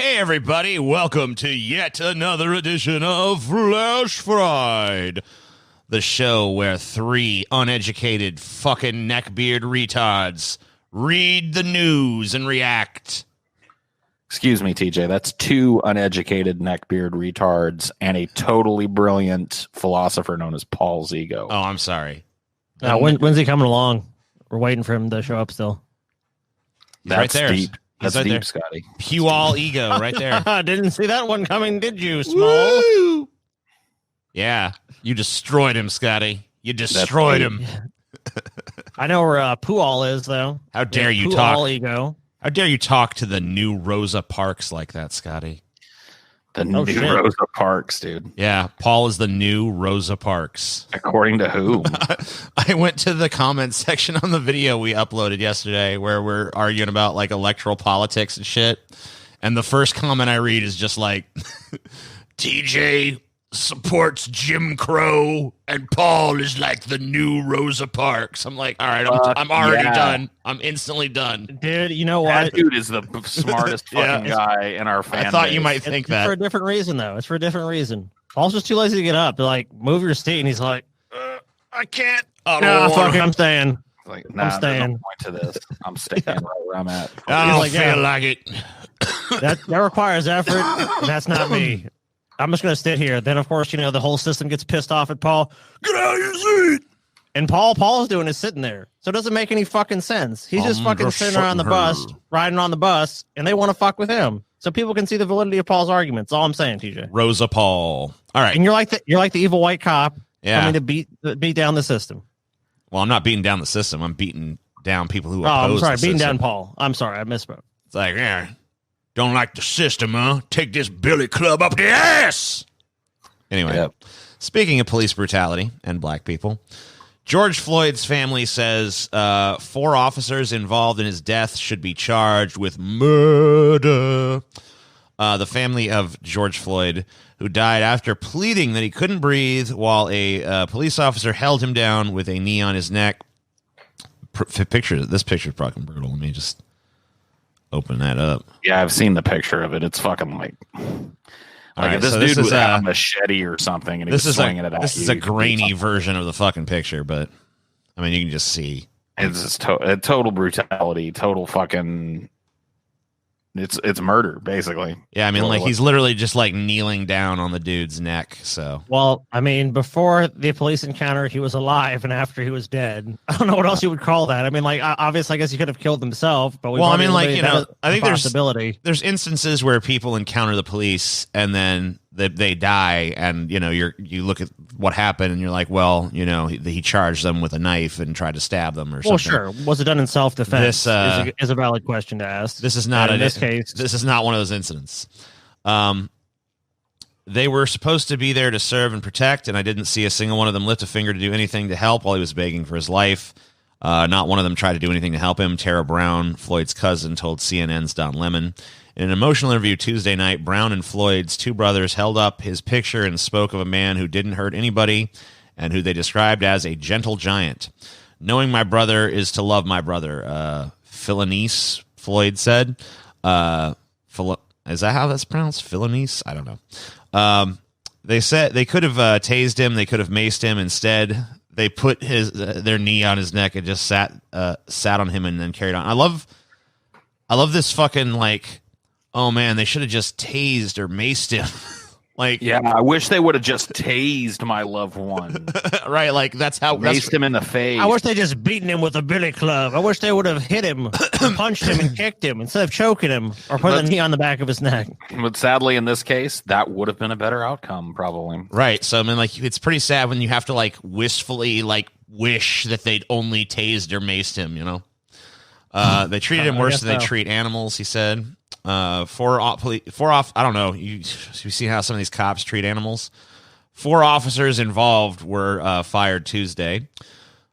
Hey, everybody. Welcome to yet another edition of Flash Fried, the show where three uneducated fucking neckbeard retards read the news and react. Excuse me, TJ. That's two uneducated neckbeard retards and a totally brilliant philosopher known as Paul's ego. Oh, I'm sorry. When's he coming along? We're waiting for him to show up still. That's right there. deep. That's right deep, there. Scotty. Pew all ego right there. Didn't see that one coming, did you, Small? Woo! Yeah, you destroyed him, Scotty. You destroyed him. I know where Pooall is, though. How dare you Pooall talk? Ego. How dare you talk to the new Rosa Parks like that, Scotty? The new Rosa Parks, dude. Yeah, Paul is the new Rosa Parks. According to who? I went to the comments section on the video we uploaded yesterday where we're arguing about like electoral politics and shit. And the first comment I read is just like, TJ supports Jim Crow and Paul is like the new Rosa Parks. I'm like, all right, I'm already done. I'm instantly done. Dude, you know what? That dude is the smartest fucking guy in our fan I thought base. you might think that. It's for a different reason, though. It's for a different reason. Paul's just too lazy to get up. They're like, move your seat. And he's like, I can't. No, fuck it, I'm staying. Like, I'm staying. There's no point to this. I'm staying right where I'm at. I don't like, feel like it. That requires effort. And that's not me. I'm just going to sit here. Then, of course, you know, the whole system gets pissed off at Paul. Get out of your seat. And Paul's doing is sitting there. So it doesn't make any fucking sense. He's just fucking sitting around the bus, riding on the bus, and they want to fuck with him. So people can see the validity of Paul's arguments. All I'm saying, TJ. Rosa Paul. All right. And you're like the evil white cop Yeah. coming to beat down the system. Well, I'm not beating down the system. I'm beating down people who Oh, I'm oppose sorry. the Beating system. down Paul. I'm sorry. I misspoke. It's like, yeah, don't like the system, huh? Take this billy club up the ass. Anyway, Speaking of police brutality and black people, George Floyd's family says 4 officers involved in his death should be charged with murder. The family of George Floyd, who died after pleading that he couldn't breathe while a police officer held him down with a knee on his neck. This picture is fucking brutal. Let me just open that up. Yeah, I've seen the picture of it. It's fucking like Right, if this so dude this was is a machete or something, and he was swinging it at you. This is a grainy version of the fucking picture, but I mean, you can just see. It's just total brutality, total fucking. It's murder, basically. Yeah, I mean, like he's literally just like kneeling down on the dude's neck. So, Well, I mean, before the police encounter, he was alive, and after he was dead. I don't know what else you would call that. I mean, like, obviously, I guess he could have killed himself. But well, I mean, like, you know, I think there's instances where people encounter the police and then they die, and you know, you look at what happened, and you're like, well, you know, he charged them with a knife and tried to stab them or something. Well, sure. Was it done in self-defense? This is a valid question to ask. This is not in this case. This is not one of those incidents. They were supposed to be there to serve and protect, and I didn't see a single one of them lift a finger to do anything to help while he was begging for his life. Not one of them tried to do anything to help him. Tara Brown, Floyd's cousin, told CNN's Don Lemon. In an emotional interview Tuesday night, Brown and Floyd's 2 brothers held up his picture and spoke of a man who didn't hurt anybody and who they described as a gentle giant. Knowing my brother is to love my brother, Philanese, Floyd said. Is that how that's pronounced? Philanese? I don't know. They said they could have tased him. They could have maced him. Instead, they put their knee on his neck and just sat on him and then carried on. I love this fucking like, oh man, they should have just tased or maced him. Like, yeah, I wish they would have just tased my loved one. Right, like that's how maced him in the face. I wish they just beaten him with a billy club. I wish they would have hit him, punched him, and kicked him instead of choking him or putting a knee on the back of his neck. But sadly, in this case, that would have been a better outcome, probably. Right. So I mean, like, it's pretty sad when you have to like wistfully like wish that they'd only tased or maced him. You know, they treated him worse than they treat animals. He said. 4 off. I don't know. You see how some of these cops treat animals. 4 officers involved were fired Tuesday.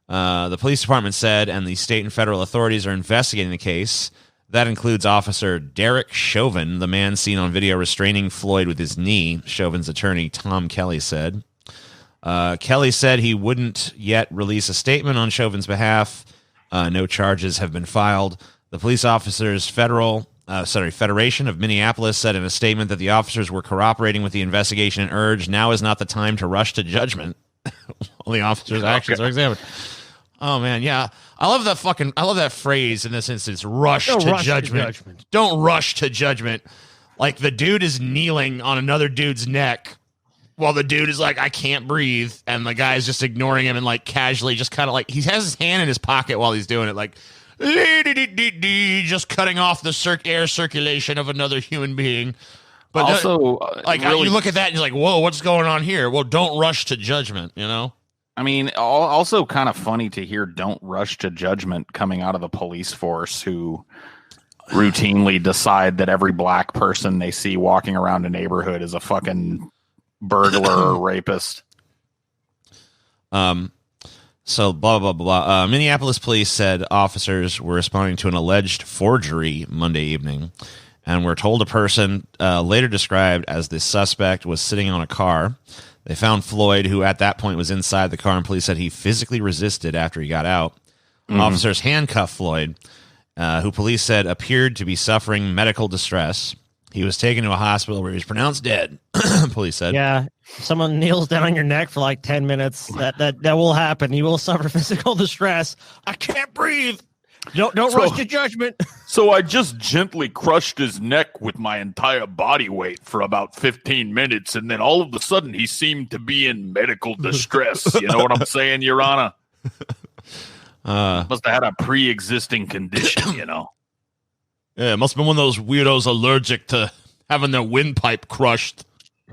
The police department said, and the state and federal authorities are investigating the case. That includes Officer Derek Chauvin, the man seen on video restraining Floyd with his knee. Chauvin's attorney Tom Kelly said. Kelly said he wouldn't yet release a statement on Chauvin's behalf. No charges have been filed. The police officer's federal Federation of Minneapolis said in a statement that the officers were cooperating with the investigation and urged now is not the time to rush to judgment. All the officers' actions are examined. Oh man, yeah. I love that phrase in this instance, rush to judgment. Don't rush to judgment. Like the dude is kneeling on another dude's neck while the dude is like, I can't breathe. And the guy is just ignoring him and like casually just kind of like, he has his hand in his pocket while he's doing it. Like, just cutting off the air circulation of another human being. But also, you look at that and you're like, whoa, what's going on here? Well, don't rush to judgment, you know? I mean, also kind of funny to hear don't rush to judgment coming out of the police force who routinely decide that every black person they see walking around a neighborhood is a fucking burglar or rapist. So blah, blah, blah. Minneapolis police said officers were responding to an alleged forgery Monday evening and were told a person later described as the suspect was sitting on a car. They found Floyd, who at that point was inside the car, and police said he physically resisted after he got out. Officers handcuffed Floyd, who police said appeared to be suffering medical distress. He was taken to a hospital where he was pronounced dead, police said. Yeah, if someone kneels down on your neck for like 10 minutes, that will happen. You will suffer physical distress. I can't breathe. Don't rush to judgment. So I just gently crushed his neck with my entire body weight for about 15 minutes, and then all of a sudden he seemed to be in medical distress. You know what I'm saying, Your Honor? Must have had a pre-existing condition, you know. Yeah, it must have been one of those weirdos allergic to having their windpipe crushed.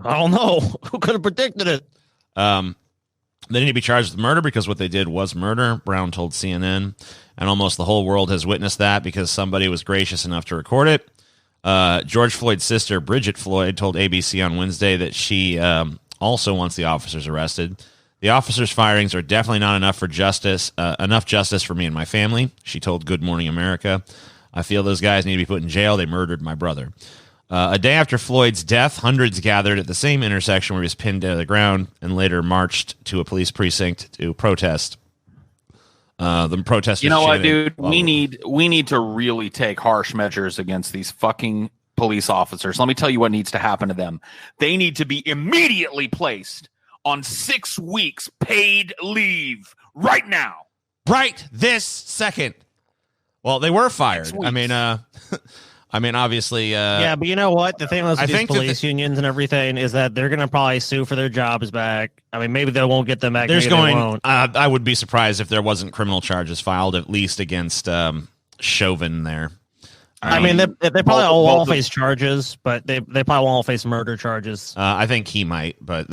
I don't know. Who could have predicted it? They need to be charged with murder because what they did was murder, Brown told CNN. And almost the whole world has witnessed that because somebody was gracious enough to record it. George Floyd's sister, Bridget Floyd, told ABC on Wednesday that she also wants the officers arrested. The officers' firings are definitely not enough justice for me and my family, she told Good Morning America. I feel those guys need to be put in jail. They murdered my brother. A day after Floyd's death, hundreds gathered at the same intersection where he was pinned to the ground and later marched to a police precinct to protest. The protesters. You know what, dude? We need to really take harsh measures against these fucking police officers. Let me tell you what needs to happen to them. They need to be immediately placed on 6 weeks paid leave right now. Right this second. Well, they were fired. I mean, obviously. Yeah, but you know what? The thing with these police unions and everything is that they're going to probably sue for their jobs back. I mean, maybe they won't get them back. I would be surprised if there wasn't criminal charges filed, at least against Chauvin there. I mean, they probably won't face charges, but they probably won't face murder charges. I think he might, but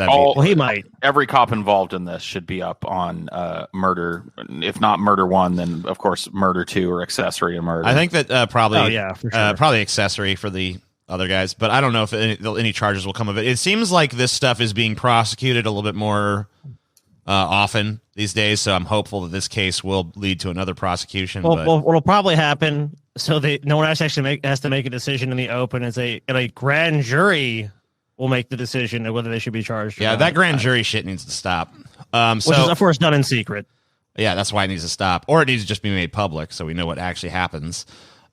he might. Every cop involved in this should be up on murder. If not murder 1, then of course murder 2 or accessory to murder. I think that probably, for sure. Probably accessory for the other guys, but I don't know if any charges will come of it. It seems like this stuff is being prosecuted a little bit more often these days, so I'm hopeful that this case will lead to another prosecution. Well, what'll probably happen, so no one has to make a decision in the open, is a grand jury will make the decision of whether they should be charged. Yeah, that grand jury shit needs to stop. Which is, of course, done in secret. Yeah, that's why it needs to stop, or it needs to just be made public so we know what actually happens.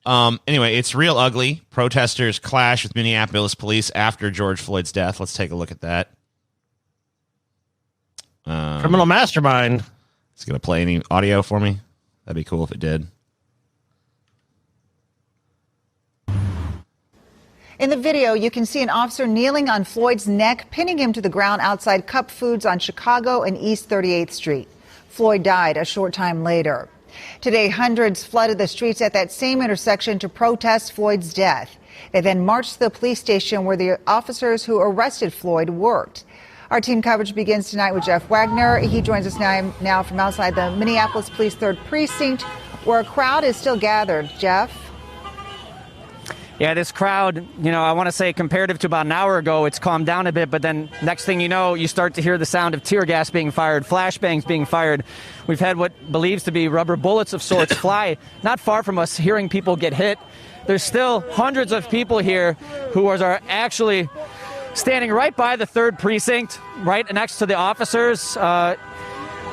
Anyway, it's real ugly. Protesters clash with Minneapolis police after George Floyd's death. Let's take a look at that. Criminal mastermind. It's going to play any audio for me. That'd be cool if it did. In the video, you can see an officer kneeling on Floyd's neck, pinning him to the ground outside Cup Foods on Chicago and East 38th Street. Floyd died a short time later. Today, hundreds flooded the streets at that same intersection to protest Floyd's death. They then marched to the police station where the officers who arrested Floyd worked. Our team coverage begins tonight with Jeff Wagner. He joins us now from outside the Minneapolis Police 3rd Precinct, where a crowd is still gathered. Jeff? Yeah, this crowd, I want to say comparative to about an hour ago, it's calmed down a bit, but then next thing you know, you start to hear the sound of tear gas being fired, flashbangs being fired. We've had what believes to be rubber bullets of sorts fly not far from us, hearing people get hit. There's still hundreds of people here who are actually standing right by the 3rd Precinct, right next to the officers.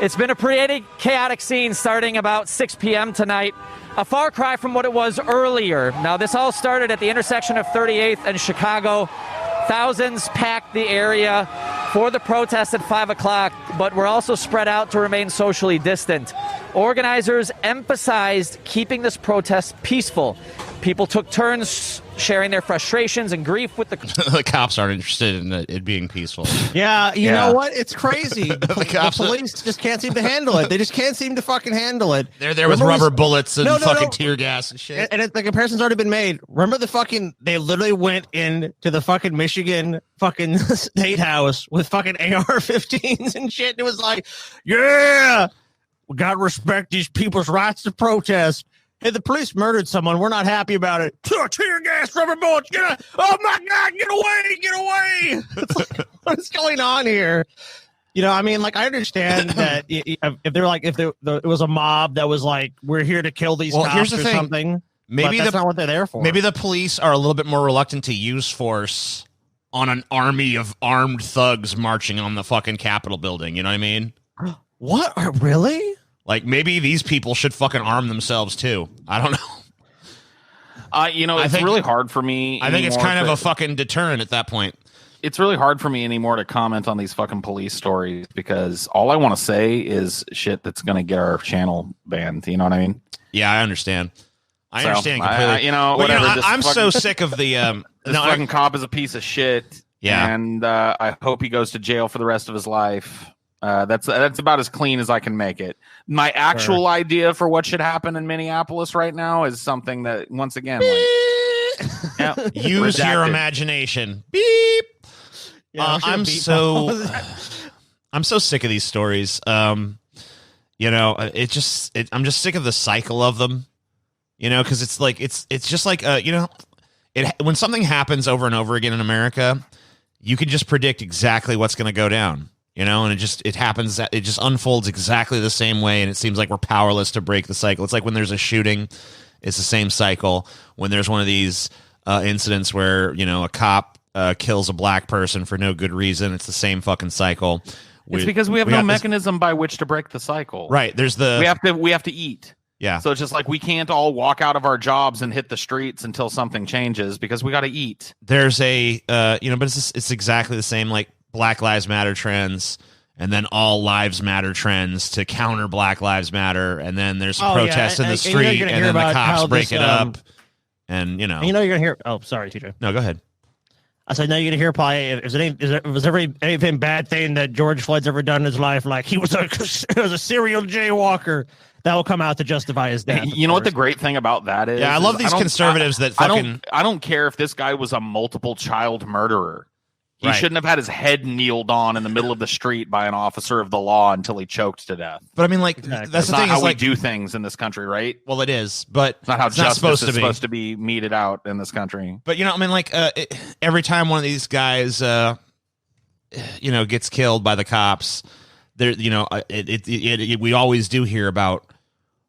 It's been a pretty chaotic scene starting about 6 p.m. tonight. A far cry from what it was earlier. Now, this all started at the intersection of 38th and Chicago. Thousands packed the area for the protest at 5 o'clock, but were also spread out to remain socially distant. Organizers emphasized keeping this protest peaceful. People took turns sharing their frustrations and grief with the... The cops aren't interested in it being peaceful. Yeah, you know what? It's crazy. The police just can't seem to handle it. They just can't seem to fucking handle it. They're there with rubber bullets and fucking tear gas and shit. And the comparison's already been made. Remember they literally went into the fucking Michigan fucking state house with fucking AR-15s and shit. And it was like, yeah, we got to respect these people's rights to protest. Hey, the police murdered someone. We're not happy about it. Tear gas, rubber bullets. Oh my God, get away, get away. It's like, what's going on here? You know, I mean, like, I understand that if they're like, if it was a mob that was like, we're here to kill these cops here's the or thing. something. Maybe that's not what they're there for. Maybe the police are a little bit more reluctant to use force on an army of armed thugs marching on the fucking Capitol building. You know what I mean? What? Really? Like, maybe these people should fucking arm themselves too. I don't know. It's really hard for me. I think it's kind of a fucking deterrent at that point. It's really hard for me anymore to comment on these fucking police stories because all I want to say is shit that's going to get our channel banned. You know what I mean? Yeah, I understand. I understand completely. Whatever. I'm so sick of the this fucking cop is a piece of shit. Yeah, and I hope he goes to jail for the rest of his life. That's about as clean as I can make it. My actual idea for what should happen in Minneapolis right now is something that, once again, use your imagination. Beep. Yeah, I'm so sick of these stories. I'm just sick of the cycle of them. You know, because it's just like when something happens over and over again in America, you can just predict exactly what's going to go down. You know, and it happens, it just unfolds exactly the same way, and it seems like we're powerless to break the cycle. It's like when there's a shooting, it's the same cycle. When there's one of these incidents where, a cop kills a black person for no good reason, it's the same fucking cycle. It's because we have no mechanism by which to break the cycle. Right. There's we have to eat. Yeah. So it's just like we can't all walk out of our jobs and hit the streets until something changes because we got to eat. There's but it's exactly the same, like, Black Lives Matter trends, and then all lives matter trends to counter Black Lives Matter, and then there's protests in the street, and then the cops break it up, and you're gonna hear. Oh, sorry, TJ. No, go ahead. I said, now you're gonna hear probably. Was there anything bad thing that George Floyd's ever done in his life? Like he was a serial jaywalker. That will come out to justify his death. You know what the great thing about that is? Yeah, I love these conservatives that fucking. I don't care if this guy was a multiple child murderer. He Right. shouldn't have had his head kneeled on in the middle of the street by an officer of the law until he choked to death. But I mean, like, Exactly. that's the Not thing. how Is we like, do things in this country, right? well, it is, but It's not how it's not justice supposed is to be. supposed to be meted out in this country. But I mean, like, every time one of these guys, gets killed by the cops, there, we always do hear about.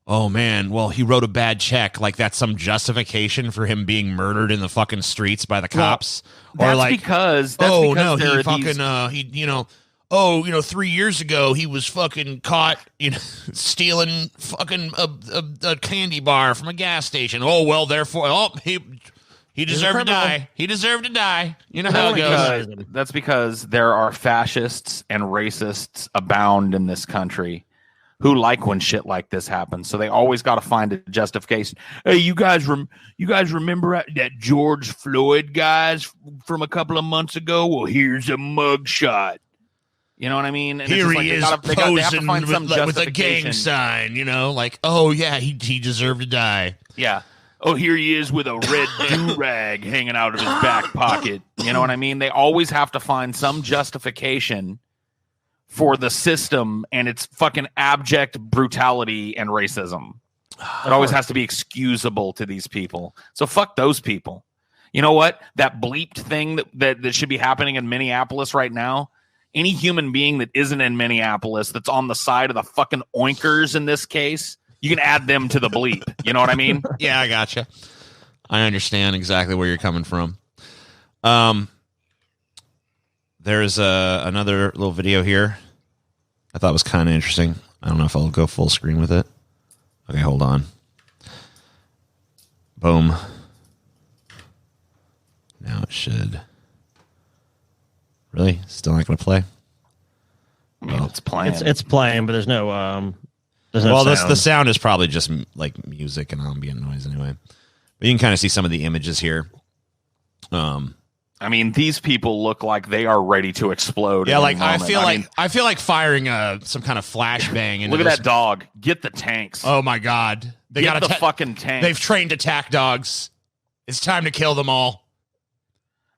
Oh man, well, he wrote a bad check. Like that's some justification for him being murdered in the fucking streets by the cops. That's because 3 years ago he was fucking caught, stealing fucking a candy bar from a gas station. Oh well, therefore, he deserved to die. He deserved to die. You know how it goes. That's because there are fascists and racists abound in this country who like when shit like this happens. So they always got to find a justification. Hey, you guys remember that George Floyd guys from a couple of months ago? Well, here's a mugshot. You know what I mean? And Here he is posing with a gang justification. sign, like, oh yeah, he deserved to die. Yeah. Oh, here he is with a red do-rag hanging out of his back pocket. You know what I mean? They always have to find some justification for the system and its fucking abject brutality and racism. It always has to be excusable to these people. So fuck those people. You know what? That bleeped thing that should be happening in Minneapolis right now, any human being that isn't in Minneapolis that's on the side of the fucking oinkers in this case, you can add them to the bleep. You know what I mean? Yeah, I gotcha. I understand exactly where you're coming from. There's another little video here. I thought was kind of interesting. I don't know if I'll go full screen with it. Okay, hold on. Boom. Now it should. Really? Still not going to play? I mean, it's playing. It's playing, but there's no well, sound. the sound is probably just like music and ambient noise anyway. But you can kind of see some of the images here. I mean, these people look like they are ready to explode. Yeah, like I feel like firing some kind of flashbang. Into look at that dog. Get the tanks. Oh my god! They Get got the fucking tanks. They've trained attack dogs. It's time to kill them all.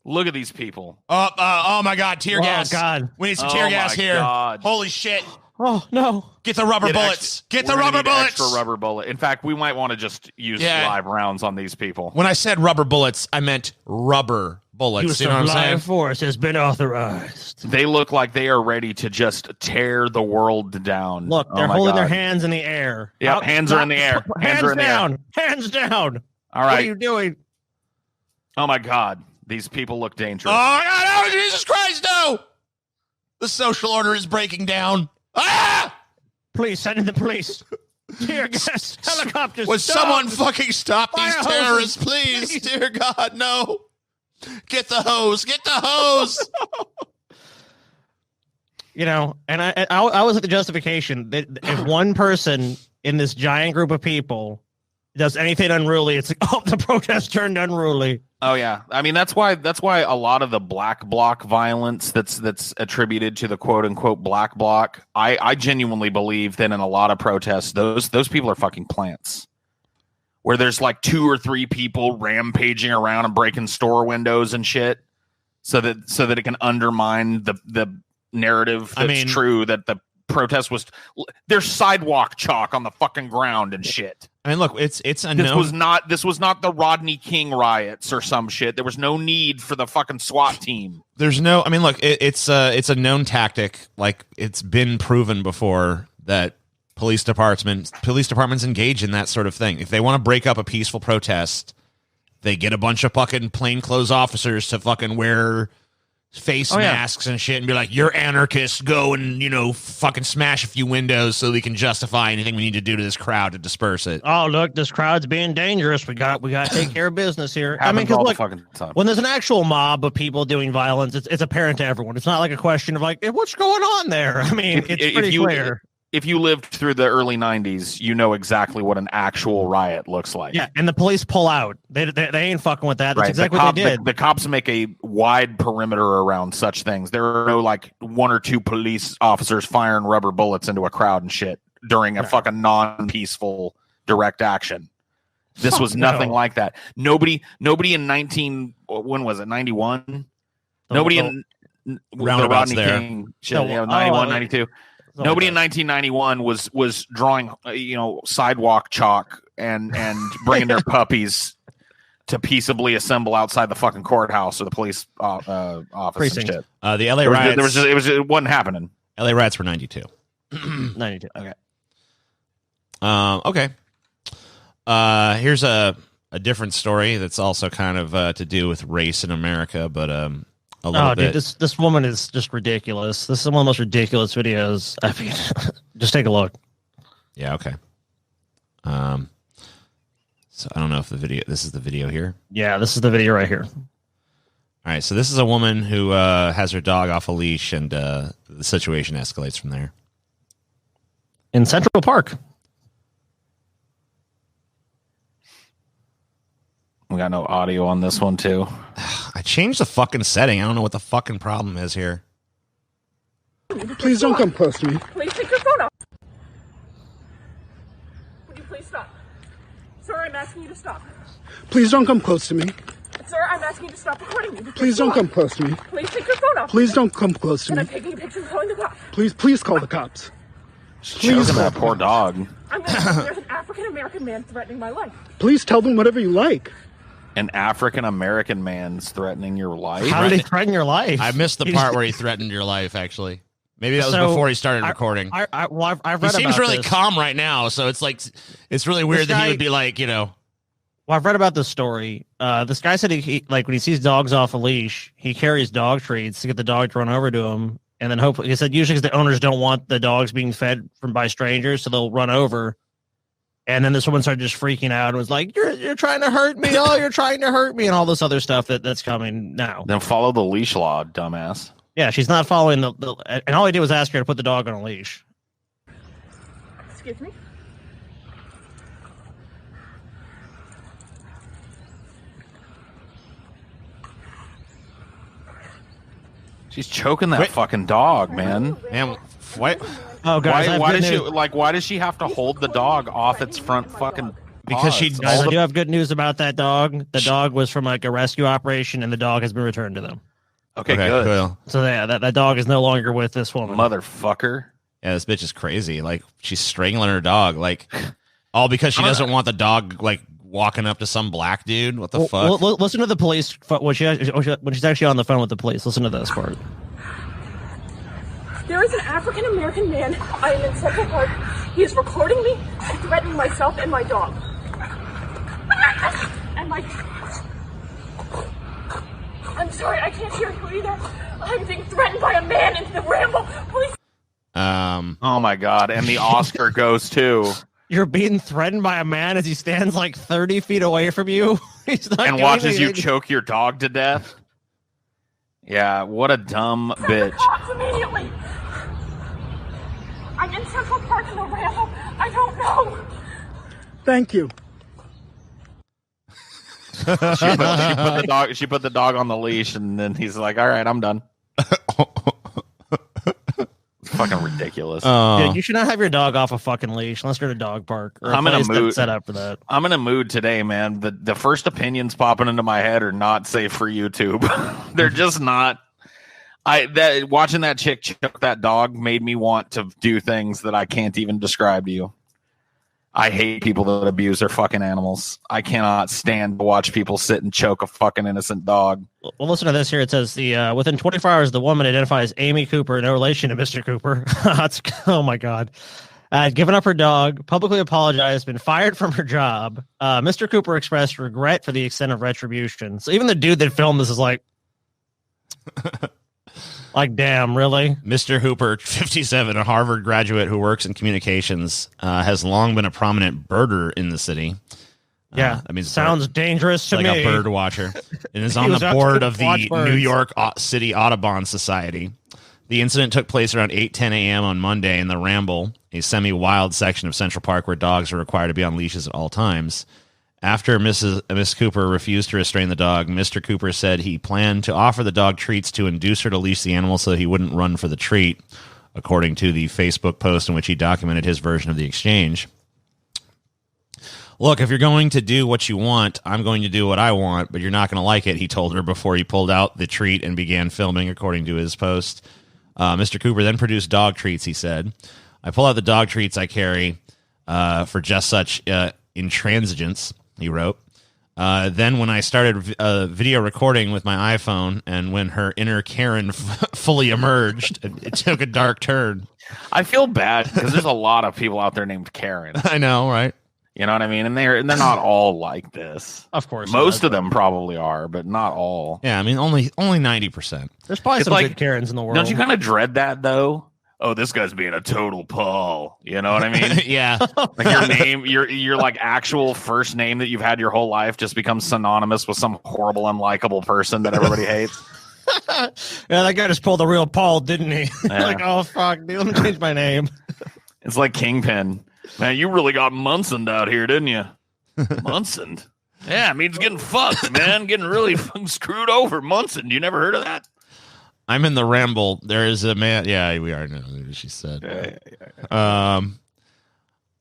Look at these people. Oh my god! Tear gas. God, we need some tear gas here. God. Holy shit! Oh no! Get the rubber bullets. Get the rubber bullets. Extra rubber bullet. In fact, we might want to just use live rounds on these people. When I said rubber bullets, I meant rubber bullets. You know what I'm saying? Force has been authorized. They look like they are ready to just tear the world down. Look, they're holding their hands in the air. Yep, hands are in the air. Hands are in down. The air. Hands down. All right. What are you doing? Oh my God. These people look dangerous. Oh my god, no, Jesus Christ, no! The social order is breaking down. Ah! Please send in the police. Tear gas, helicopters. Would stop. someone fucking stop these Fire terrorists, hoses, please? Dear God, no. Get the hose. Get the hose. You know, and I was at the justification that if one person in this giant group of people does anything unruly, it's like, oh, the protest turned unruly. Oh yeah, I mean that's why a lot of the black bloc violence that's attributed to the quote unquote black bloc. I genuinely believe that in a lot of protests, those people are fucking plants. Where there's like 2 or 3 people rampaging around and breaking store windows and shit, so that it can undermine the narrative that's true that the protest was. There's sidewalk chalk on the fucking ground and shit. I mean, look, it's a This was not the Rodney King riots or some shit. There was no need for the fucking SWAT team. There's no. I mean, look, it's a known tactic. Like it's been proven before that police departments engage in that sort of thing. If they want to break up a peaceful protest, they get a bunch of fucking plainclothes officers to fucking wear face masks and shit and be like, you're anarchists, go and, you know, fucking smash a few windows so we can justify anything we need to do to this crowd to disperse it. Oh, look, this crowd's being dangerous. We got to take care of business here. I mean, because look, the when there's an actual mob of people doing violence, it's apparent to everyone. It's not like a question of like, hey, what's going on there? I mean, it's pretty clear. If you lived through the early 90s, you know exactly what an actual riot looks like. Yeah, and the police pull out. They ain't fucking with that. That's exactly what they did. The cops make a wide perimeter around such things. There are no like 1 or 2 police officers firing rubber bullets into a crowd and shit during a fucking non-peaceful direct action. This was nothing like that. Nobody in 91? Nobody in roundabouts the Rodney there. King shit, 91, 92. Nobody in 1991 was drawing, sidewalk chalk and bringing their puppies to peaceably assemble outside the fucking courthouse or the police office Precinct. and shit. The LA riots. It wasn't happening. LA riots were 92. 92. Okay. Okay. Here's a different story that's also kind of to do with race in America, but a little bit. Dude, this woman is just ridiculous. This is one of the most ridiculous videos. I mean, just take a look. Yeah. Okay. So I don't know if this is the video here. Yeah, this is the video right here. All right. So this is a woman who has her dog off a leash, and the situation escalates from there. In Central Park. We got no audio on this one too. I changed the fucking setting. I don't know what the fucking problem is here. Please don't come close to me. Please take your phone off. Would you please stop? Sir, I'm asking you to stop. Please don't come close to me. Sir, I'm asking you to stop recording me. Please don't come close to me. Please take your phone off. Please don't come close to And me. I'm taking a picture and calling the cops. Please call the cops. Choking that poor dog. I'm going to there's an African-American man threatening my life. Please tell them whatever you like. An African-American man's threatening your life? How did he threaten your life? I missed the part where he threatened your life, actually. Maybe that was before he started recording. I've read about He seems really this. calm right now, so it's like it's really weird that he would be like, Well, I've read about this story. This guy said he like when he sees dogs off a leash, he carries dog treats to get the dog to run over to him, And then hopefully, he said usually because the owners don't want the dogs being fed by strangers, so they'll run over. And then this woman started just freaking out and was like, "You're trying to hurt me! Oh, you're trying to hurt me!" And all this other stuff that's coming now. Then follow the leash law, dumbass. Yeah, she's not following and all I did was ask her to put the dog on a leash. Excuse me? She's choking that fucking dog, man. Man, what? Oh, guys, Why does she have to hold the dog off its front fucking Because she paws? Guys, I do have good news about that dog. The dog was from like a rescue operation, and the dog has been returned to them. Okay, good. Cool. So yeah, that dog is no longer with this woman. Motherfucker. Yeah, this bitch is crazy. Like, she's strangling her dog. Like, all because she doesn't want the dog, like, walking up to some black dude. What the fuck? Listen to the police when she's actually on the phone with the police. Listen to this part. There is an African American man. I am in Central Park. He is recording me and threatening myself and my dog. And my... I'm sorry, I can't hear you either. I'm being threatened by a man in the ramble. Please. Oh my god, and the Oscar goes too. You're being threatened by a man as he stands like 30 feet away from you. He's not And doing watches you anything. choke your dog to death. Yeah, what a dumb bitch. Cops immediately. I'm in Central Park in the ramble. I don't know. Thank you. She put the dog on the leash, and then he's like, "All right, I'm done." It's fucking ridiculous. Dude, you should not have your dog off a fucking leash unless you're at a dog park or I'm in a place that's mood. set up for that. I'm in a mood today, man. The first opinions popping into my head are not safe for YouTube. They're just not. Watching that chick choke that dog made me want to do things that I can't even describe to you. I hate people that abuse their fucking animals. I cannot stand to watch people sit and choke a fucking innocent dog. Well, listen to this here. It says within 24 hours, the woman identified as Amy Cooper, no relation to Mr. Cooper. Oh my God. Given up her dog, publicly apologized, been fired from her job. Mr. Cooper expressed regret for the extent of retribution. So even the dude that filmed this is like, damn, really? Mr. Hooper, 57, a Harvard graduate who works in communications, has long been a prominent birder in the city. Yeah, that means sounds dangerous to like me. a bird watcher, and is He on was the out board to of the watch birds. New York City Audubon Society. The incident took place around 8:10 a.m. on Monday in the Ramble, a semi-wild section of Central Park where dogs are required to be on leashes at all times. After Miss Cooper refused to restrain the dog, Mr. Cooper said he planned to offer the dog treats to induce her to leash the animal so that he wouldn't run for the treat, according to the Facebook post in which he documented his version of the exchange. Look, if you're going to do what you want, I'm going to do what I want, but you're not going to like it, he told her before he pulled out the treat and began filming, according to his post. Mr. Cooper then produced dog treats, he said. I pull out the dog treats I carry for just such intransigence, he wrote. Then when I started video recording with my iPhone and when her inner Karen fully emerged, it took a dark turn. I feel bad because there's a lot of people out there named Karen. I know, right? You know what I mean? And they're not all like this. Of course. Most of them probably are, but not all. Yeah, I mean, only 90%. There's probably It's some like- good Karens in the world. Don't you kind of dread that though? Oh, this guy's being a total Paul. You know what I mean? Yeah. Like your name, your like actual first name that you've had your whole life just becomes synonymous with some horrible, unlikable person that everybody hates. Yeah, that guy just pulled a real Paul, didn't he? Yeah. Like, oh, fuck, dude, let me change my name. It's like Kingpin. Man, you really got Munsoned out here, didn't you? Munsoned? Yeah, it means getting fucked, man. Getting really fucking screwed over. Munsoned. You never heard of that? I'm in the Ramble. There is a man. Yeah, we are. No, she said. I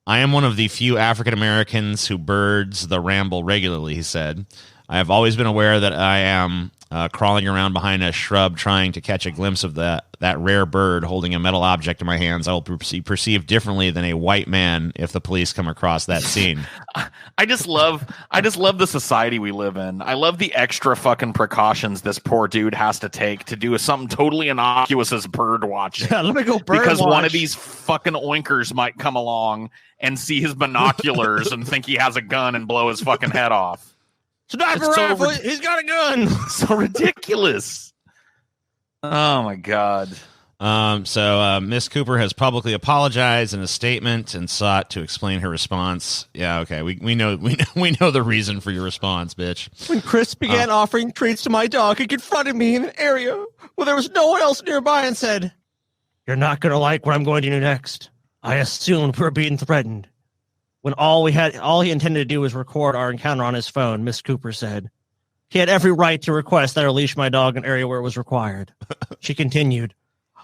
am one of the few African Americans who birds the Ramble regularly, he said. I have always been aware that I am crawling around behind a shrub trying to catch a glimpse of that rare bird holding a metal object in my hands. I will be perceived differently than a white man if the police come across that scene. I just love the society we live in. I love the extra fucking precautions this poor dude has to take to do something totally innocuous as bird watching. Yeah, let me go bird Because watch. one of these fucking oinkers might come along and see his binoculars and think he has a gun and blow his fucking head off. Sniper It's so rifle, he's got a gun. So ridiculous. Oh my god. So Miss Cooper has publicly apologized in a statement and sought to explain her response. Yeah, okay, we know the reason for your response, bitch. When Chris began offering treats to my dog, he confronted me in an area where there was no one else nearby and said, "You're not going to like what I'm going to do next." I assumed we were being threatened. When all he intended to do was record our encounter on his phone, Miss Cooper said. He had every right to request that I release my dog in an area where it was required. She continued,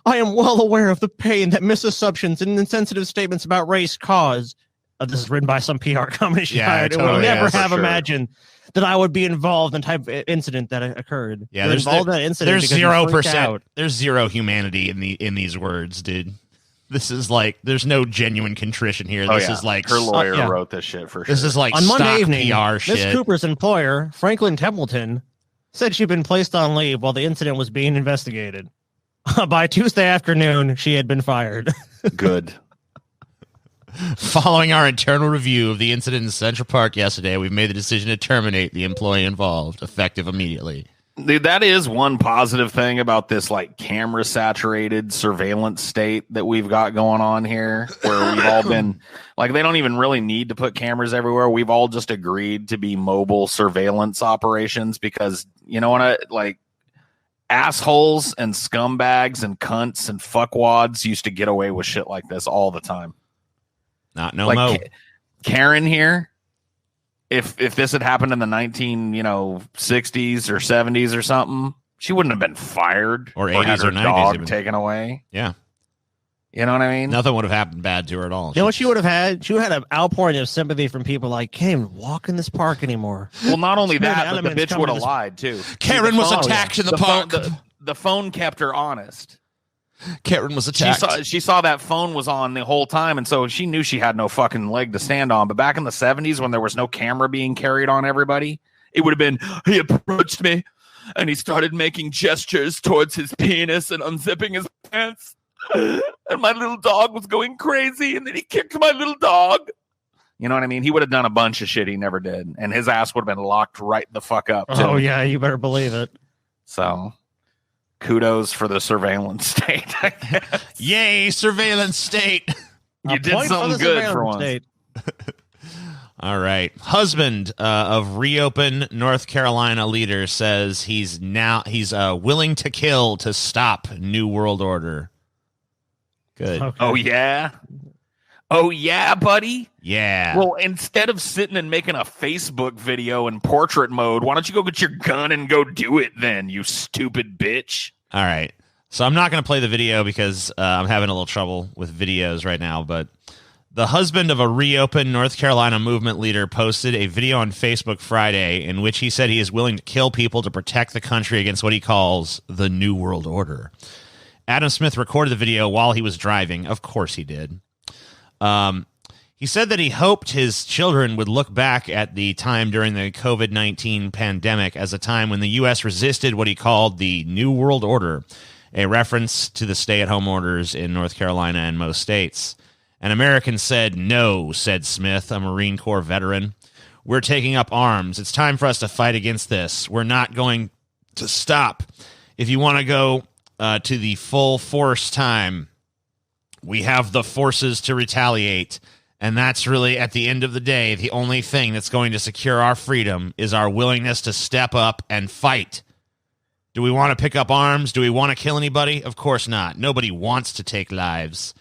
I am well aware of the pain that misassumptions and insensitive statements about race cause. This is written by some PR company she hired. Totally, and would never have sure. imagined that I would be involved in the type of incident that occurred. Yeah, You're involved in that incident. There's because you 0%. freaked out. There's zero humanity in these words, dude. This is like there's no genuine contrition here. This is like her lawyer wrote this shit for sure. This is like on Monday stock evening, PR shit. Miss Cooper's employer, Franklin Templeton, said she'd been placed on leave while the incident was being investigated. By Tuesday afternoon, she had been fired. Good. Following our internal review of the incident in Central Park yesterday, we've made the decision to terminate the employee involved, effective immediately. Dude, that is one positive thing about this like camera saturated surveillance state that we've got going on here, where we've all been like, they don't even really need to put cameras everywhere. We've all just agreed to be mobile surveillance operations because, you know what, like assholes and scumbags and cunts and fuckwads used to get away with shit like this all the time. Not no like mo. Karen here. If this had happened in the 1960s or 70s or something, she wouldn't have been fired or 80s had her or 90s dog even. taken away. Yeah, you know what I mean. Nothing would have happened bad to her at all. You know what she would have had? She would have had an outpouring of sympathy from people like, can't even walk in this park anymore. Well, not only that, but the elements bitch come would to have this- lied too. Karen was attacked in the park. The phone kept her honest. Karen was attacked. She saw that phone was on the whole time, and so she knew she had no fucking leg to stand on. But back in the 70s, when there was no camera being carried on everybody, it would have been, he approached me, and he started making gestures towards his penis and unzipping his pants. And my little dog was going crazy, and then he kicked my little dog. You know what I mean? He would have done a bunch of shit he never did, and his ass would have been locked right the fuck up, too. Oh, yeah, you better believe it. So... kudos for the surveillance state. I guess. Yay, surveillance state. You did something good for once. State. All right. Husband of Reopen North Carolina leader says he's willing to kill to stop New World Order. Good. Okay. Oh, yeah? Oh, yeah, buddy? Yeah. Well, instead of sitting and making a Facebook video in portrait mode, why don't you go get your gun and go do it then, you stupid bitch? All right. So I'm not going to play the video because I'm having a little trouble with videos right now, but the husband of a Reopen North Carolina movement leader posted a video on Facebook Friday in which he said he is willing to kill people to protect the country against what he calls the New World Order. Adam Smith recorded the video while he was driving. Of course he did. He said that he hoped his children would look back at the time during the COVID-19 pandemic as a time when the U.S. resisted what he called the New World Order, a reference to the stay-at-home orders in North Carolina and most states. An American said, "No," said Smith, a Marine Corps veteran. "We're taking up arms. It's time for us to fight against this. We're not going to stop. If you want to go to the full force time, we have the forces to retaliate. And that's really, at the end of the day, the only thing that's going to secure our freedom is our willingness to step up and fight. Do we want to pick up arms? Do we want to kill anybody? Of course not. Nobody wants to take lives.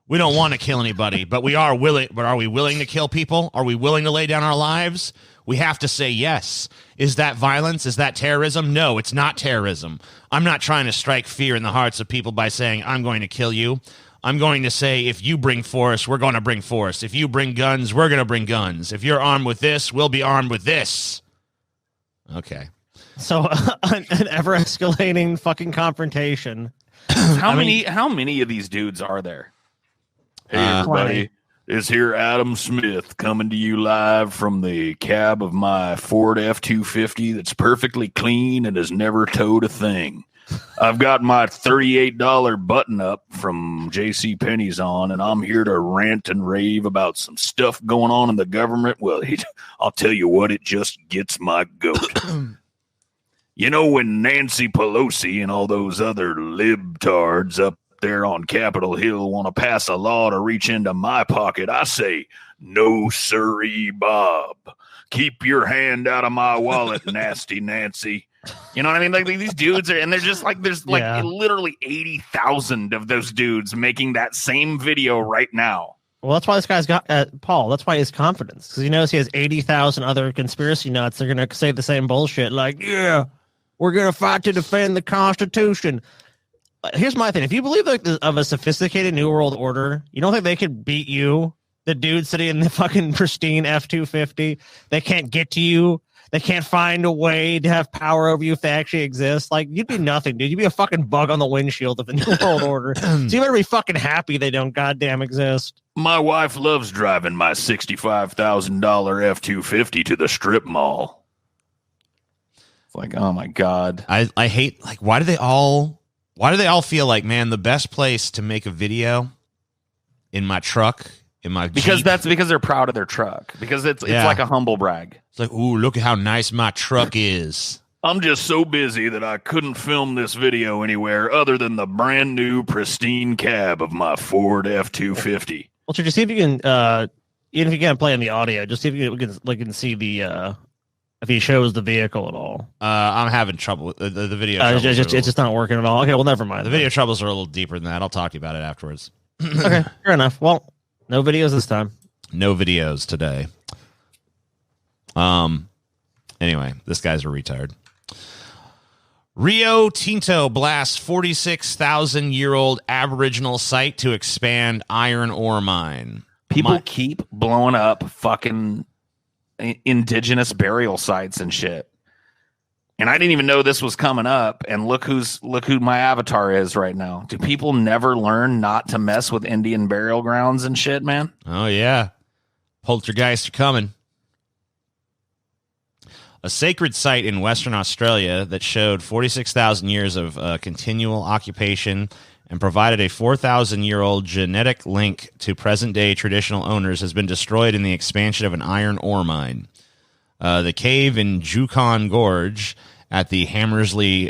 We don't want to kill anybody, but we are willing. But are we willing to kill people? Are we willing to lay down our lives? We have to say yes. Is that violence? Is that terrorism? No, it's not terrorism. I'm not trying to strike fear in the hearts of people by saying, I'm going to kill you. I'm going to say, if you bring force, we're going to bring force. If you bring guns, we're going to bring guns. If you're armed with this, we'll be armed with this. Okay. So an ever-escalating fucking confrontation. How many of these dudes are there? Hey, everybody. It's here Adam Smith coming to you live from the cab of my Ford F-250 that's perfectly clean and has never towed a thing. I've got my $38 button-up from JCPenney's on, and I'm here to rant and rave about some stuff going on in the government. Well, I'll tell you what, it just gets my goat. You know, when Nancy Pelosi and all those other libtards up there on Capitol Hill want to pass a law to reach into my pocket, I say, no sirree, Bob. Keep your hand out of my wallet, nasty Nancy. You know what I mean? Like these dudes are, and they're just like, there's like literally 80,000 of those dudes making that same video right now. Well, that's why this guy's got Paul. That's why his confidence, because he knows he has 80,000 other conspiracy nuts. They're gonna say the same bullshit. Like, yeah, we're gonna fight to defend the Constitution. Here's my thing: if you believe like of a sophisticated New World Order, you don't think they could beat you? The dude sitting in the fucking pristine F-250, they can't get to you. They can't find a way to have power over you if they actually exist. Like, you'd be nothing, dude. You'd be a fucking bug on the windshield of the New World Order. So you better be fucking happy they don't goddamn exist. My wife loves driving my $65,000 F-250 to the strip mall. It's like, oh my God. I hate, like, why do they all feel like, man, the best place to make a video in my truck, in my Jeep? Because they're proud of their truck. Because it's like a humble brag. It's like, ooh, look at how nice my truck is. I'm just so busy that I couldn't film this video anywhere other than the brand new pristine cab of my Ford F-250. Well, just see if you can, even if you can't play in the audio, just see if you can see the, if he shows the vehicle at all. I'm having trouble with the video. It's just not working at all. Okay, well, never mind. The video troubles are a little deeper than that. I'll talk to you about it afterwards. Okay, fair enough. Well, no videos this time. No videos today. Anyway, this guy's a retard. Rio Tinto blasts 46,000-year-old Aboriginal site to expand iron ore mine. People keep blowing up fucking indigenous burial sites and shit. And I didn't even know this was coming up. And look who my avatar is right now. Do people never learn not to mess with Indian burial grounds and shit, man? Oh, yeah. Poltergeists are coming. A sacred site in Western Australia that showed 46,000 years of continual occupation and provided a 4,000-year-old genetic link to present-day traditional owners has been destroyed in the expansion of an iron ore mine. The cave in Yukon Gorge at the Hammersley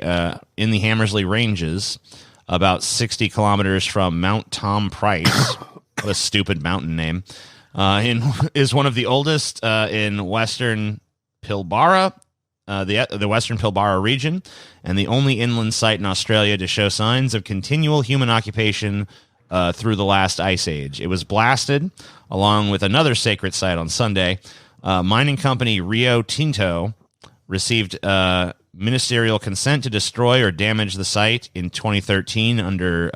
in the Hammersley Ranges, about 60 kilometers from Mount Tom Price, what a stupid mountain name, is one of the oldest in Western Pilbara, the Western Pilbara region, and the only inland site in Australia to show signs of continual human occupation through the last ice age. It was blasted along with another sacred site on Sunday. Mining company Rio Tinto received ministerial consent to destroy or damage the site in 2013 under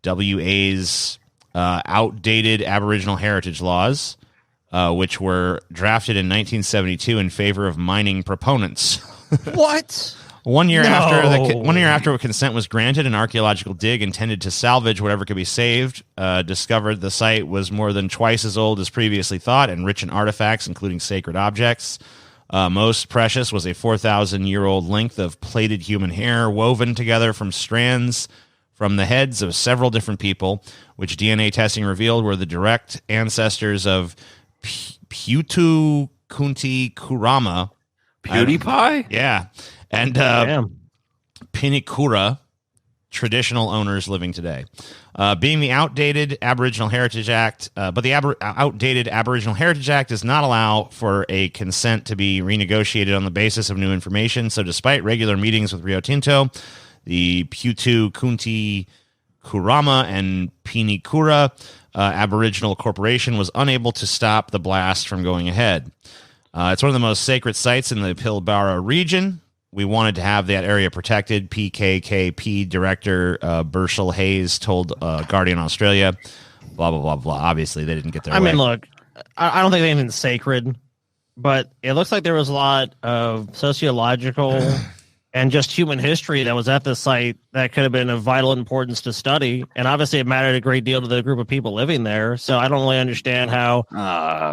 WA's outdated Aboriginal heritage laws, which were drafted in 1972 in favor of mining proponents. What? 1 year after consent was granted, an archaeological dig intended to salvage whatever could be saved discovered the site was more than twice as old as previously thought and rich in artifacts, including sacred objects. Most precious was a 4,000-year-old length of plaited human hair woven together from strands from the heads of several different people, which DNA testing revealed were the direct ancestors of Putu Kunti Kurama. PewDiePie? Yeah. And Pinikura, traditional owners living today. Being the outdated Aboriginal Heritage Act, but the outdated Aboriginal Heritage Act does not allow for a consent to be renegotiated on the basis of new information. So despite regular meetings with Rio Tinto, the Putu Kunti Kurama and Pinikura Aboriginal Corporation was unable to stop the blast from going ahead. It's one of the most sacred sites in the Pilbara region. We wanted to have that area protected, PKKP Director Burshel Hayes told Guardian Australia, blah, blah, blah, blah. Obviously, they didn't get their way. I mean, look, I don't think anything's sacred, but it looks like there was a lot of sociological and just human history that was at the site that could have been of vital importance to study. And obviously, it mattered a great deal to the group of people living there. So I don't really understand how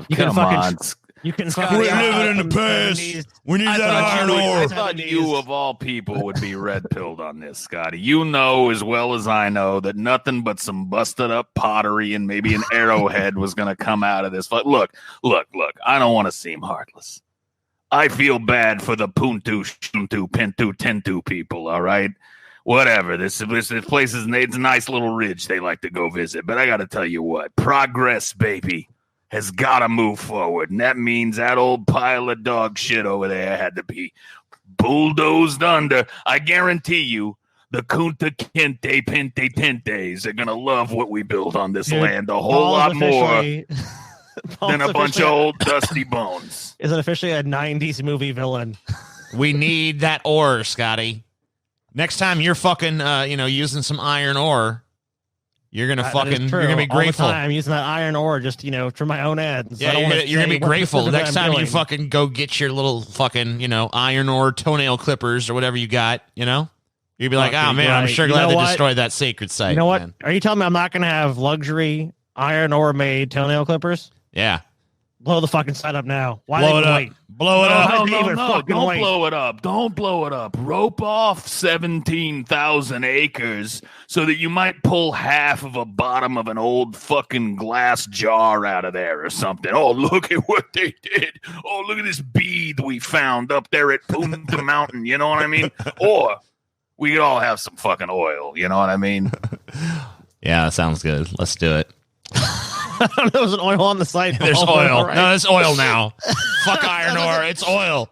you can fucking... You can We're living in the past. We need that iron ore. I thought you, of all people, would be red-pilled on this, Scotty. You know as well as I know that nothing but some busted-up pottery and maybe an arrowhead was going to come out of this. But look. I don't want to seem heartless. I feel bad for the Puntu, Shuntu, Pentu, Tentu people, all right? whatever. This place is it's a nice little ridge they like to go visit. But I got to tell you what, progress, baby, has got to move forward. And that means that old pile of dog shit over there had to be bulldozed under. I guarantee you, the Kunta Kinte Pente Tentes are going to love what we build on this land a whole lot more than a bunch of old dusty bones. Is it officially a 90s movie villain? We need that ore, Scotty. Next time you're fucking, using some iron ore, you're gonna you're gonna be grateful. All the time, I'm using that iron ore just, for my own ends. Yeah, you're gonna be grateful next time you fucking go get your little fucking, iron ore toenail clippers or whatever you got. You'll be like, oh man, I'm sure glad they destroyed that sacred site. You know what? Man. Are you telling me I'm not gonna have luxury iron ore made toenail clippers? Yeah. Blow the fucking site up now. Why blow it up? Wait? Blow it up. No, don't blow it up. Don't blow it up. Rope off 17,000 acres so that you might pull half of a bottom of an old fucking glass jar out of there or something. Oh, look at what they did. Oh, look at this bead we found up there at Punta Mountain. You know what I mean? Or we could all have some fucking oil. You know what I mean? Yeah, that sounds good. Let's do it. There was an oil on the site. There's oil. Right? No, there's oil now. Fuck iron ore. It's oil.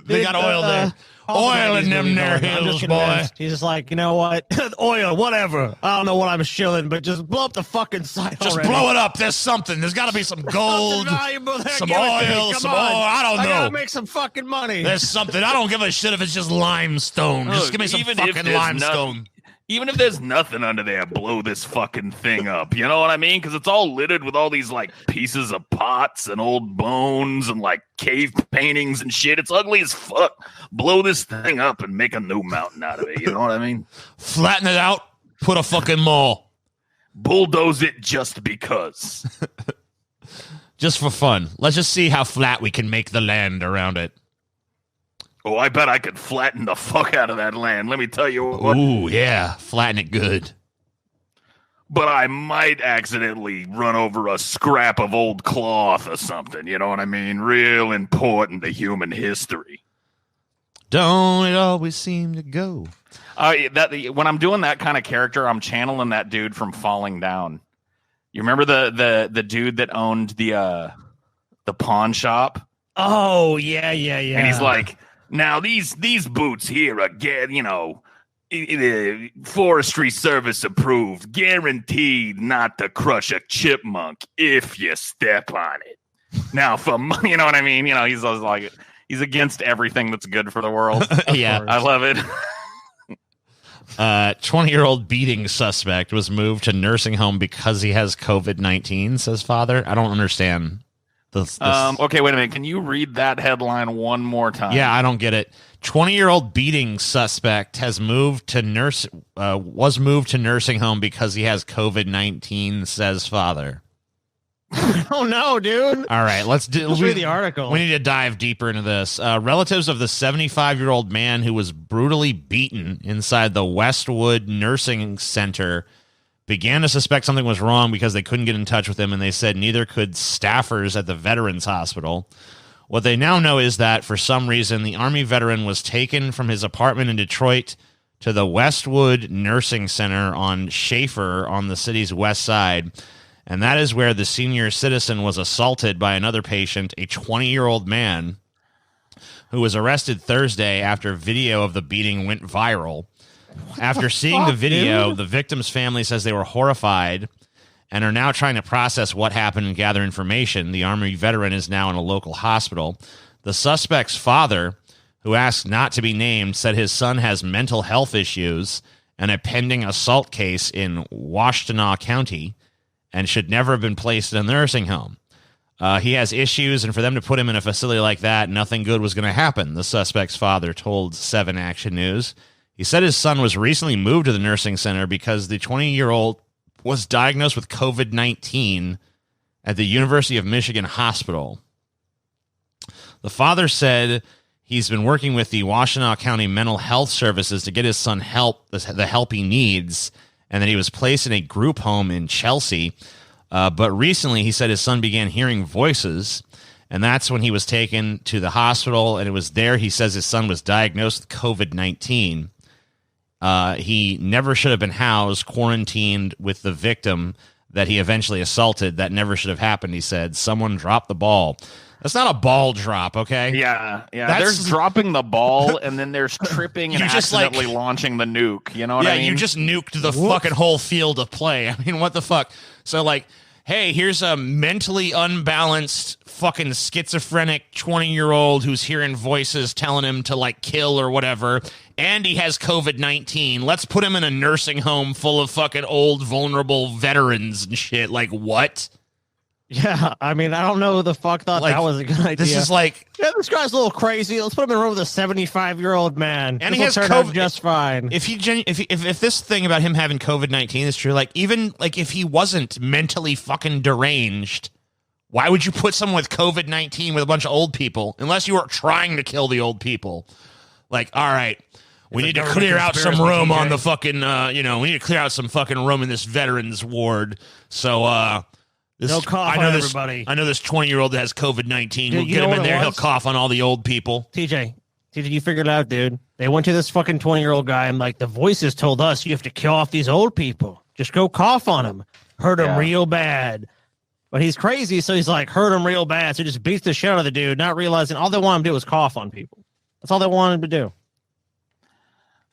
They got oil there. Oil in them there hills, boy. He's just like, you know what? Oil, whatever. I don't know what I'm shilling, but just blow up the fucking site. Just already. blow it up. There's something. There's got to be some gold, some oil, some oil. I don't know. I gotta make some fucking money. There's something. I don't give a shit if it's just limestone. Just give me some fucking limestone. Even if there's nothing under there, blow this fucking thing up. You know what I mean? Because it's all littered with all these, pieces of pots and old bones and, cave paintings and shit. It's ugly as fuck. Blow this thing up and make a new mountain out of it. You know what I mean? Flatten it out. Put a fucking mall. Bulldoze it just because. Just for fun. Let's just see how flat we can make the land around it. Oh, I bet I could flatten the fuck out of that land. Let me tell you what. Ooh, yeah. Flatten it good. But I might accidentally run over a scrap of old cloth or something. You know what I mean? Real important to human history. Don't it always seem to go? When I'm doing that kind of character, I'm channeling that dude from Falling Down. You remember the dude that owned the pawn shop? Oh, yeah. And he's like, now these boots here are Forestry Service approved, guaranteed not to crush a chipmunk if you step on it. Now for money, you know what I mean? He's like he's against everything that's good for the world. Yeah, I love it. 20-year-old beating suspect was moved to nursing home because he has COVID-19, says father. I don't understand. Okay, wait a minute. Can you read that headline one more time? Yeah, I don't get it. 20-year-old beating suspect was moved to nursing home because he has COVID-19, says father. Oh no, dude! All right, let's read the article. We need to dive deeper into this. Relatives of the 75-year-old man who was brutally beaten inside the Westwood Nursing Center began to suspect something was wrong because they couldn't get in touch with him, and they said neither could staffers at the Veterans Hospital. What they now know is that, for some reason, the Army veteran was taken from his apartment in Detroit to the Westwood Nursing Center on Schaefer on the city's west side, and that is where the senior citizen was assaulted by another patient, a 20-year-old man, who was arrested Thursday after video of the beating went viral. After seeing the video, the victim's family says they were horrified and are now trying to process what happened and gather information. The Army veteran is now in a local hospital. The suspect's father, who asked not to be named, said his son has mental health issues and a pending assault case in Washtenaw County and should never have been placed in a nursing home. He has issues, and for them to put him in a facility like that, nothing good was going to happen, the suspect's father told 7 Action News. He said his son was recently moved to the nursing center because the 20-year-old was diagnosed with COVID-19 at the University of Michigan Hospital. The father said he's been working with the Washtenaw County Mental Health Services to get his son the help he needs, and that he was placed in a group home in Chelsea. But recently, he said his son began hearing voices, and that's when he was taken to the hospital, and it was there he says his son was diagnosed with COVID-19. He never should have been housed, quarantined with the victim that he eventually assaulted. That never should have happened, he said. Someone dropped the ball. That's not a ball drop, okay? Yeah. There's dropping the ball, and then there's tripping and just, accidentally launching the nuke. You know what I mean? You just nuked the fucking whole field of play. I mean, what the fuck? So, like, hey, here's a mentally unbalanced, fucking schizophrenic 20-year-old who's hearing voices telling him to, like, kill or whatever, and he has COVID-19. Let's put him in a nursing home full of fucking old, vulnerable veterans and shit. Like, what? Yeah, I mean, I don't know who the fuck thought that was a good idea. This is like, yeah, this guy's a little crazy. Let's put him in a room with a 75-year-old man. And this he has turn COVID out just fine. If this thing about him having COVID-19 is true, like, even like if he wasn't mentally fucking deranged, why would you put someone with COVID-19 with a bunch of old people unless you were trying to kill the old people? Like, all right, we need to clear out some room on the fucking, we need to clear out some fucking room in this veterans ward. So, no cough on everybody. I know this 20-year-old that has COVID-19. Dude, we'll get him in there. He'll cough on all the old people. TJ, you figured it out, dude. They went to this fucking 20-year-old guy and like, the voices told us you have to kill off these old people. Just go cough on them. Hurt him real bad. But he's crazy, so he's like, hurt him real bad. So he just beats the shit out of the dude, not realizing all they want him to do is cough on people. That's all they want him to do.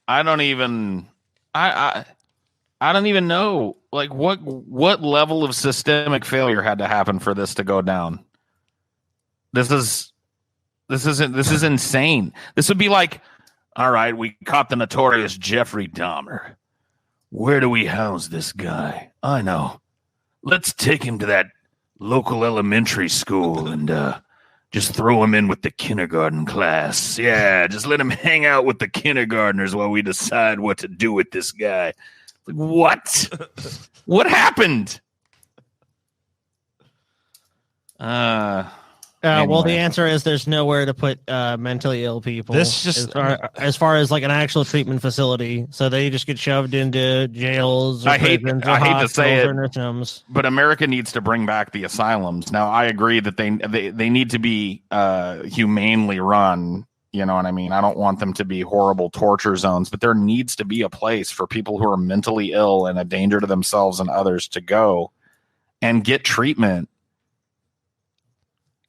I don't even know, like, what level of systemic failure had to happen for this to go down. This is insane. This would be like, all right, we caught the notorious Jeffrey Dahmer. Where do we house this guy? I know. Let's take him to that local elementary school and just throw him in with the kindergarten class. Yeah, just let him hang out with the kindergartners while we decide what to do with this guy. Like, what? What happened? Well, the answer is there's nowhere to put mentally ill people. This just as far as like an actual treatment facility, so they just get shoved into jails. Or I hate to say it, but America needs to bring back the asylums. Now, I agree that they need to be humanely run. You know what I mean? I don't want them to be horrible torture zones, but there needs to be a place for people who are mentally ill and a danger to themselves and others to go and get treatment.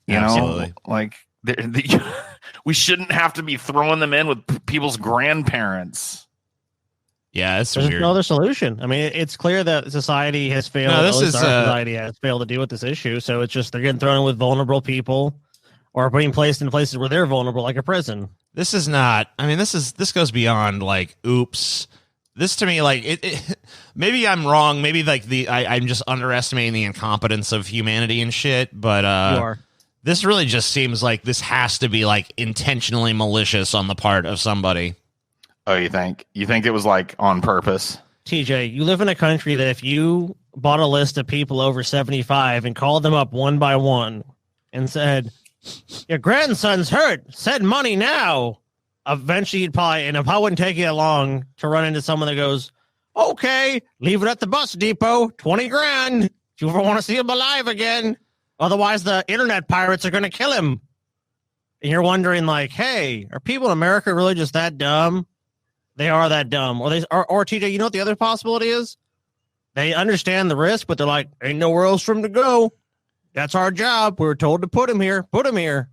You Absolutely. know, like we shouldn't have to be throwing them in with people's grandparents. Yeah, it's There's weird. no other solution. I mean, it's clear that society has failed. No, Society has failed to deal with this issue. So it's just they're getting thrown in with vulnerable people, or being placed in places where they're vulnerable, like a prison. This is not. I mean, this goes beyond like, oops. This to me, like it maybe I'm wrong. Maybe like I'm just underestimating the incompetence of humanity and shit. But You are. This really just seems like this has to be like intentionally malicious on the part of somebody. Oh, you think it was like on purpose? TJ, you live in a country that if you bought a list of people over 75 and called them up one by one and said, your grandson's hurt, send money now, eventually you'd probably, and it probably wouldn't take you that long to run into someone that goes, okay, leave it at the bus depot, 20 grand. If you ever want to see him alive again, otherwise the internet pirates are going to kill him. And you're wondering like, hey, are people in America really just that dumb? They are that dumb. Or TJ, you know what the other possibility is? They understand the risk, but they're like, ain't nowhere else for him to go. That's our job. We were told to put him here. Put him here.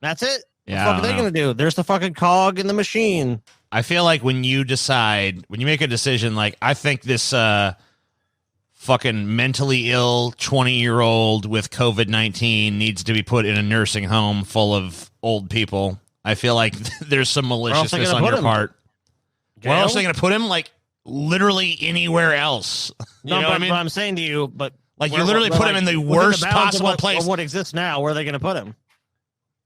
That's it. Yeah, what the fuck are they going to do? There's the fucking cog in the machine. I feel like when you make a decision, like I think this fucking mentally ill 20-year-old with COVID-19 needs to be put in a nursing home full of old people. I feel like there's some maliciousness on your part. Where else are they going to put him? Like literally anywhere else. You know what I mean? But I'm saying to you, but like you literally put him in the worst possible place. What exists now? Where are they going to put him?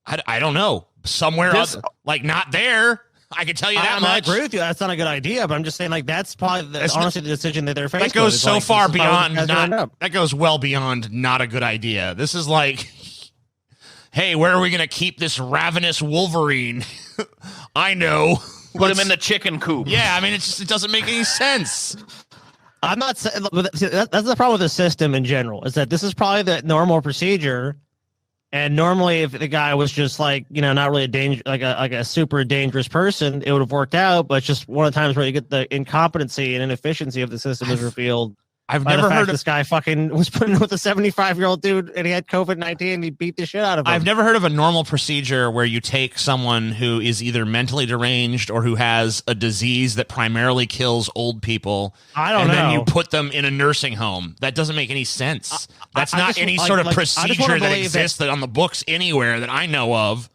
I don't know. Somewhere else, like not there. I can tell you that much. I agree with you. That's not a good idea, but I'm just saying, like, that's probably honestly the decision that they're facing. That goes so like, far beyond that goes well beyond not a good idea. This is like, hey, where are we going to keep this ravenous Wolverine? I know. Put him in the chicken coop. Yeah, I mean, it doesn't make any sense. I'm not saying that's the problem with the system in general, is that this is probably the normal procedure. And normally, if the guy was just like, not really like a super dangerous person, it would have worked out. But it's just one of the times where you get the incompetency and inefficiency of the system is revealed. I've never heard of this guy fucking was putting with a 75-year-old dude and he had COVID-19 and he beat the shit out of him. I've never heard of a normal procedure where you take someone who is either mentally deranged or who has a disease that primarily kills old people. And then you put them in a nursing home. That doesn't make any sense. That's not any sort of procedure that exists on the books anywhere that I know of.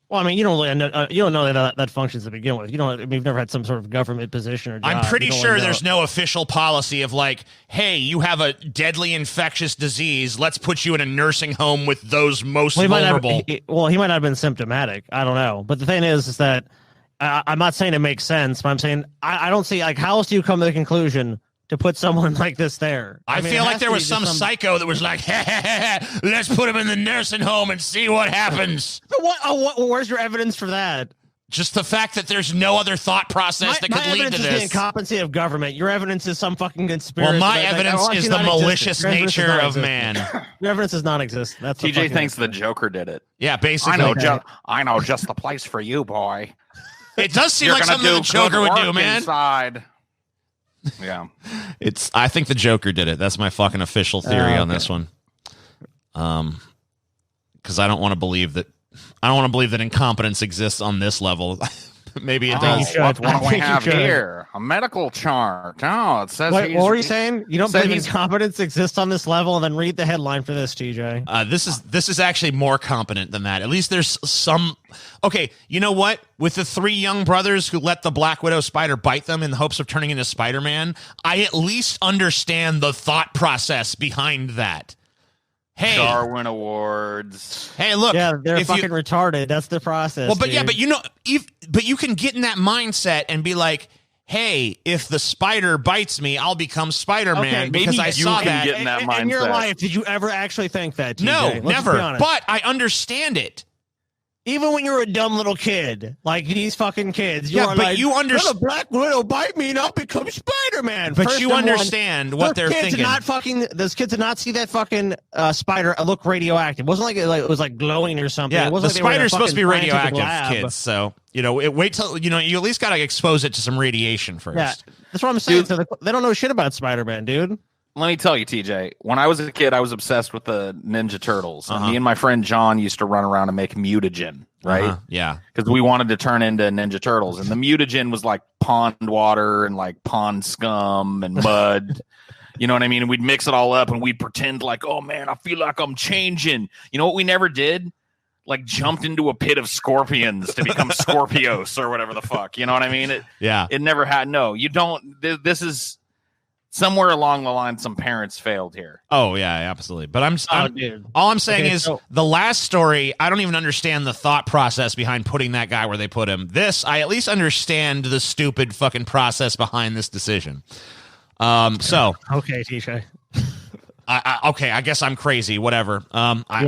Well, I mean, you don't know that functions to begin with. You've never had some sort of government position or job. I'm pretty sure there's no official policy of like, hey, you have a deadly infectious disease. Let's put you in a nursing home with those most vulnerable. He might not have been symptomatic. I don't know. But the thing is that I'm not saying it makes sense, but I'm saying I don't see, like, how else do you come to the conclusion to put someone like this there? I feel like there was some psycho that was like, let's put him in the nursing home and see what happens. Where's your evidence for that? Just the fact that there's no other thought process that could lead to this. My evidence is the incompetency of government. Your evidence is some fucking conspiracy. Well, my evidence is the malicious nature of man. Your evidence does not exist. That's TJ thinks the Joker did it. Yeah, basically. I know just the place for you, boy. It does seem like something the Joker would do, man. Inside. Yeah, I think the Joker did it. That's my fucking official theory on this one. Because I don't want to believe that. I don't want to believe that incompetence exists on this level. Maybe it does. What do we have here? A medical chart. Oh, it says. What were you saying? You don't believe incompetence exists on this level? And then read the headline for this, TJ. This is actually more competent than that. At least there's some. Okay, you know what? With the 3 young brothers who let the Black Widow spider bite them in the hopes of turning into Spider-Man, I at least understand the thought process behind that. Hey, Darwin Awards. Hey, look. Yeah, they're fucking retarded. That's the process. Well, but you can get in that mindset and be like, hey, if the spider bites me, I'll become Spider-Man because I saw that. In your life, did you ever actually think that, TJ? No, never. But I understand it. Even when you're a dumb little kid, like these fucking kids, you understand. Let a Black Widow bite me and I'll become Spider-Man. But you understand what they're thinking. Those kids did not see that fucking spider look radioactive. It wasn't it was like glowing or something. Yeah, it wasn't the spider's supposed to be radioactive, kids. So wait till you at least got to expose it to some radiation first. Yeah, that's what I'm saying. Dude, so they don't know shit about Spider-Man, dude. Let me tell you, TJ, when I was a kid, I was obsessed with the Ninja Turtles. And me and my friend John used to run around and make mutagen, right? Yeah. Because we wanted to turn into Ninja Turtles. And the mutagen was like pond water and like pond scum and mud. You know what I mean? And we'd mix it all up and we'd pretend like, oh, man, I feel like I'm changing. You know what we never did? Like jumped into a pit of scorpions to become Scorpios or whatever the fuck. You know what I mean? It never had. No, you don't. This is... Somewhere along the line, some parents failed here. Oh yeah, absolutely. But all I'm saying is the last story. I don't even understand the thought process behind putting that guy where they put him. This, I at least understand the stupid fucking process behind this decision. Okay, TJ. I guess I'm crazy. Whatever. You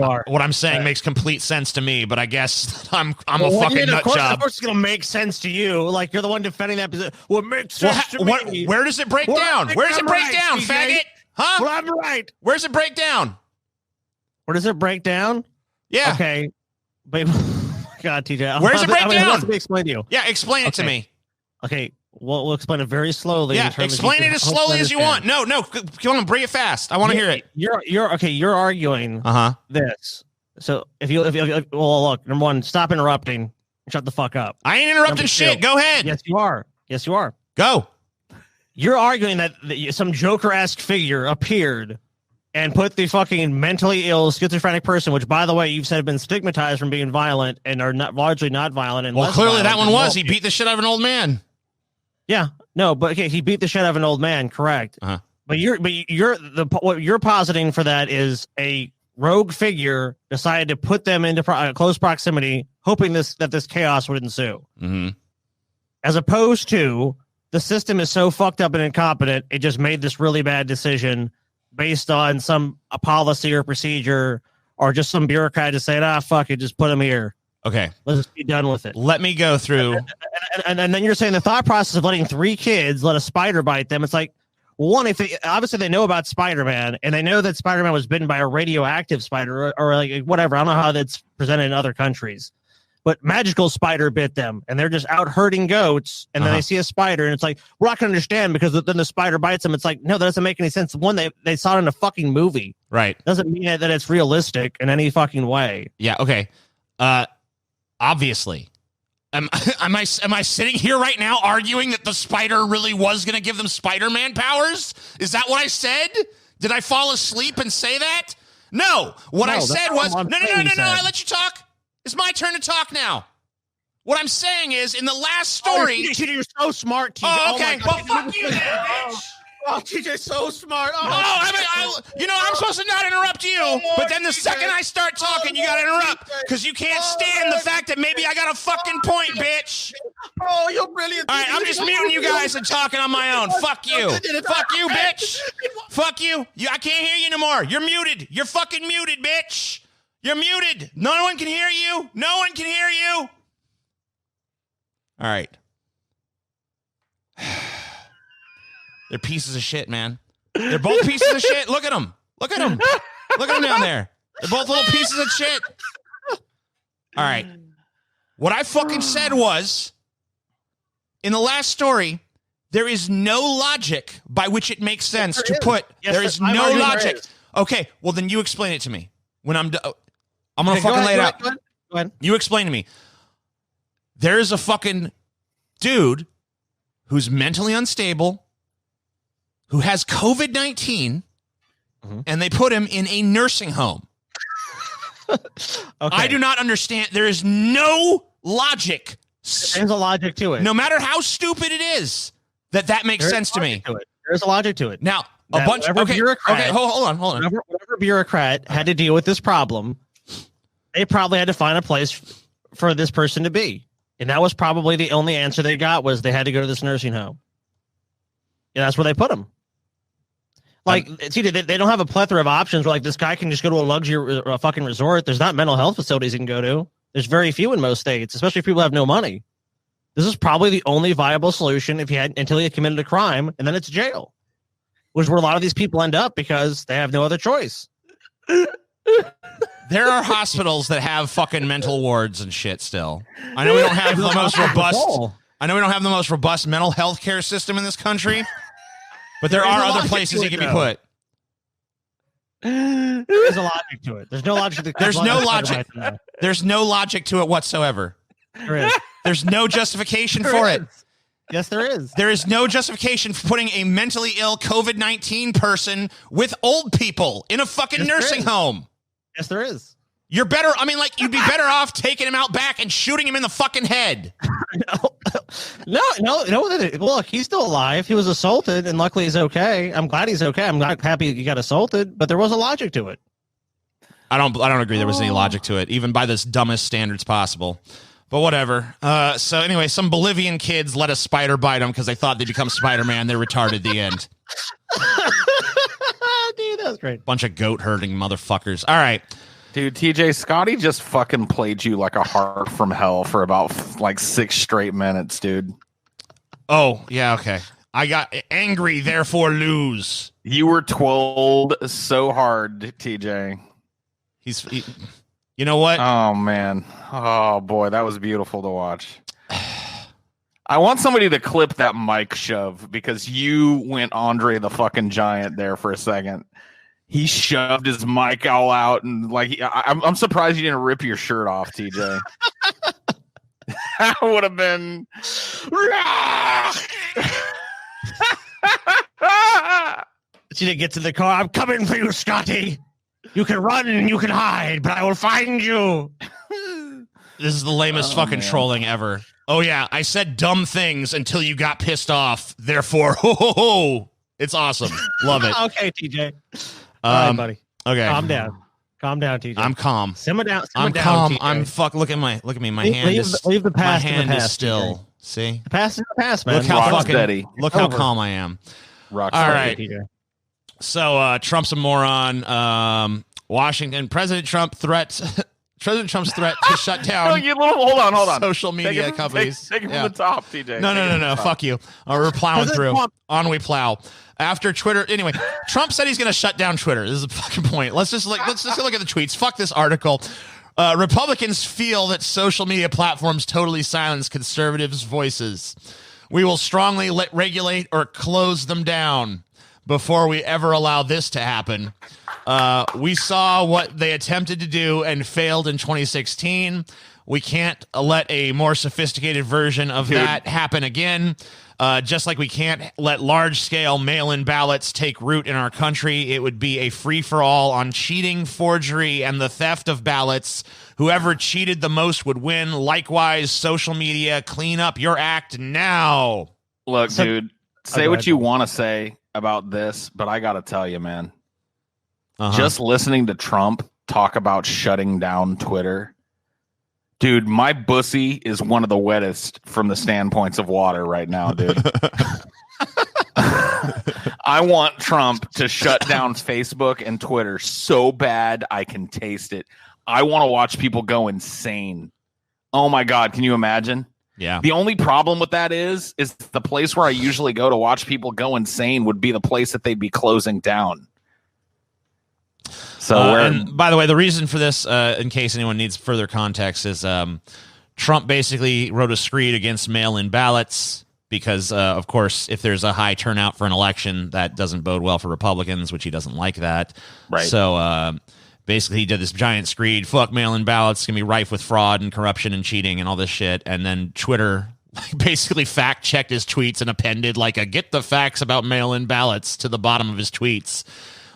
are. What I'm saying makes complete sense to me, but I guess I'm a fucking nut job. Of course, it's gonna make sense to you. Like you're the one defending that position. Well, it makes sense to me. Where does it break down? Where does it break down, faggot? Huh? Well, I'm right. Where's it break down? Where does it break down? Yeah. Okay. But God, TJ. Where's it break down? Let me explain to you. Yeah, explain it to me. Okay. We'll explain it very slowly. Yeah, explain it as slowly as you want. No, come on, bring it fast. I want to hear it. You're arguing this. So if you look, number one, stop interrupting. Shut the fuck up. I ain't interrupting shit. Go ahead. Yes, you are. Go. You're arguing that some Joker-esque figure appeared and put the fucking mentally ill schizophrenic person, which by the way you've said have been stigmatized from being violent and are largely not violent. And well, clearly that one was. He beat the shit out of an old man. Yeah, no, but okay, he beat the shit out of an old man, correct? But what you're positing for that is a rogue figure decided to put them into close proximity, hoping that this chaos would ensue. Mm-hmm. As opposed to the system is so fucked up and incompetent, it just made this really bad decision based on a policy or procedure, or just some bureaucrat just saying, fuck it, just put him here. Okay. Let's just be done with it. Let me go through. And then you're saying the thought process of letting 3 kids let a spider bite them. It's like, one, if they obviously they know about Spider-Man and they know that Spider-Man was bitten by a radioactive spider or like whatever. I don't know how that's presented in other countries, but magical spider bit them and they're just out herding goats and then they see a spider and it's like, we're not going to understand because then the spider bites them. It's like, no, that doesn't make any sense. One, they saw it in a fucking movie. Right. Doesn't mean that it's realistic in any fucking way. Yeah. Okay. Obviously. Am I sitting here right now arguing that the spider really was going to give them Spider-Man powers? Is that what I said? Did I fall asleep and say that? No. What I said was, no. I let you talk. It's my turn to talk now. What I'm saying is, in the last story... You're so smart, TJ. Oh, okay. Well, fuck you then, bitch. Oh, TJ's so smart. I'm supposed to not interrupt you, but then the second I start talking, you got to interrupt because you can't stand the fact that maybe I got a fucking point, bitch. Oh, you're brilliant. All right, I'm just muting you guys and talking on my own. Fuck you. Fuck you, bitch. Fuck you. I can't hear you no more. You're muted. You're fucking muted, bitch. You're muted. No one can hear you. No one can hear you. All right. They're pieces of shit, man. They're both pieces of shit. Look at them. Look at them. Look at them down there. They're both little pieces of shit. All right. What I fucking said was, in the last story, there is no logic by which it makes sense to put. There is no logic. Okay, well, then you explain it to me. When I'm going to fucking lay it out. Go ahead. You explain to me. There is a fucking dude who's mentally unstable, who has COVID-19, and they put him in a nursing home. I do not understand. There is no logic. There's a logic to it. No matter how stupid it is, that makes sense to me. There's a logic to it. Now, a bunch of bureaucrat. Okay, hold on. Whatever bureaucrat had to deal with this problem, they probably had to find a place for this person to be. And that was probably the only answer they got was they had to go to this nursing home. And that's where they put him. Like, see, they don't have a plethora of options where, like, this guy can just go to a luxury fucking resort. There's not mental health facilities he can go to. There's very few in most states, especially if people have no money. This is probably the only viable solution until he had committed a crime, and then it's jail, which is where a lot of these people end up because they have no other choice. There are hospitals that have fucking mental wards and shit still. I know we don't have the most robust. I know we don't have the most robust mental health care system in this country. But there are other places he can be put. There's a logic to it. There's no logic. There's no logic. There's no logic to it whatsoever. There is. There's no justification for it. Yes, there is. There is no justification for putting a mentally ill COVID-19 person with old people in a fucking nursing home. Yes, there is. You're better. I mean, like, you'd be better off taking him out back and shooting him in the fucking head. No. Look, he's still alive. He was assaulted, and luckily he's okay. I'm glad he's okay. I'm not happy he got assaulted, but there was a logic to it. I don't agree there was any logic to it, even by the dumbest standards possible. But whatever. So anyway, some Bolivian kids let a spider bite them because they thought they'd become Spider-Man. They're retarded. The end. Dude, that was great. Bunch of goat herding motherfuckers. All right. Dude, TJ, Scotty just fucking played you like a heart from hell for about like 6 straight minutes, dude. Oh, yeah, okay. I got angry, therefore lose. You were trolled so hard, TJ. You know what? Oh, man. Oh, boy, that was beautiful to watch. I want somebody to clip that mic shove because you went Andre the fucking Giant there for a second. He shoved his mic all out and like I'm surprised you didn't rip your shirt off, TJ. That would have been. She didn't get to the car. I'm coming for you, Scotty. You can run and you can hide, but I will find you. This is the lamest fucking trolling ever. Oh yeah, I said dumb things until you got pissed off. Therefore, it's awesome. Love it. Okay, TJ. All right, buddy. Okay. Calm down, TJ. I'm calm. Simmer down. I'm down, calm. TJ. I'm fuck. Look at me. My hand is. Leave the past. My hand in the past, is still. TJ. See. The past is the past, man. Look how fucking steady. Look how calm I am. Rock All steady. right. So Trump's a moron. Washington President Trump threats President Trump's threat to shut down hold on. social media companies. Take it from the top, TJ. No. Fuck you. We're plowing through. On we plow. After Twitter, anyway, Trump said he's going to shut down Twitter. This is a fucking point. Let's just look at the tweets. Fuck this article. Republicans feel that social media platforms totally silence conservatives' voices. We will strongly regulate or close them down before we ever allow this to happen. We saw what they attempted to do and failed in 2016. We can't let a more sophisticated version of that happen again. Just like we can't let large-scale mail-in ballots take root in our country. It would be a free-for-all on cheating, forgery, and the theft of ballots. Whoever cheated the most would win. Likewise, social media, clean up your act now. Look, dude, say what you want to say about this, but I got to tell you, man, just listening to Trump talk about shutting down Twitter, dude, my bussy is one of the wettest from the standpoints of water right now, dude. I want Trump to shut down Facebook and Twitter so bad I can taste it. I want to watch people go insane. Oh my God, can you imagine? Yeah. The only problem with that is the place where I usually go to watch people go insane would be the place that they'd be closing down. So, and by the way, the reason for this, in case anyone needs further context, is Trump basically wrote a screed against mail-in ballots because, of course, if there's a high turnout for an election, that doesn't bode well for Republicans, which he doesn't like that. Right. So basically, he did this giant screed, fuck mail-in ballots, it's going to be rife with fraud and corruption and cheating and all this shit. And then Twitter basically fact-checked his tweets and appended like a get the facts about mail-in ballots to the bottom of his tweets.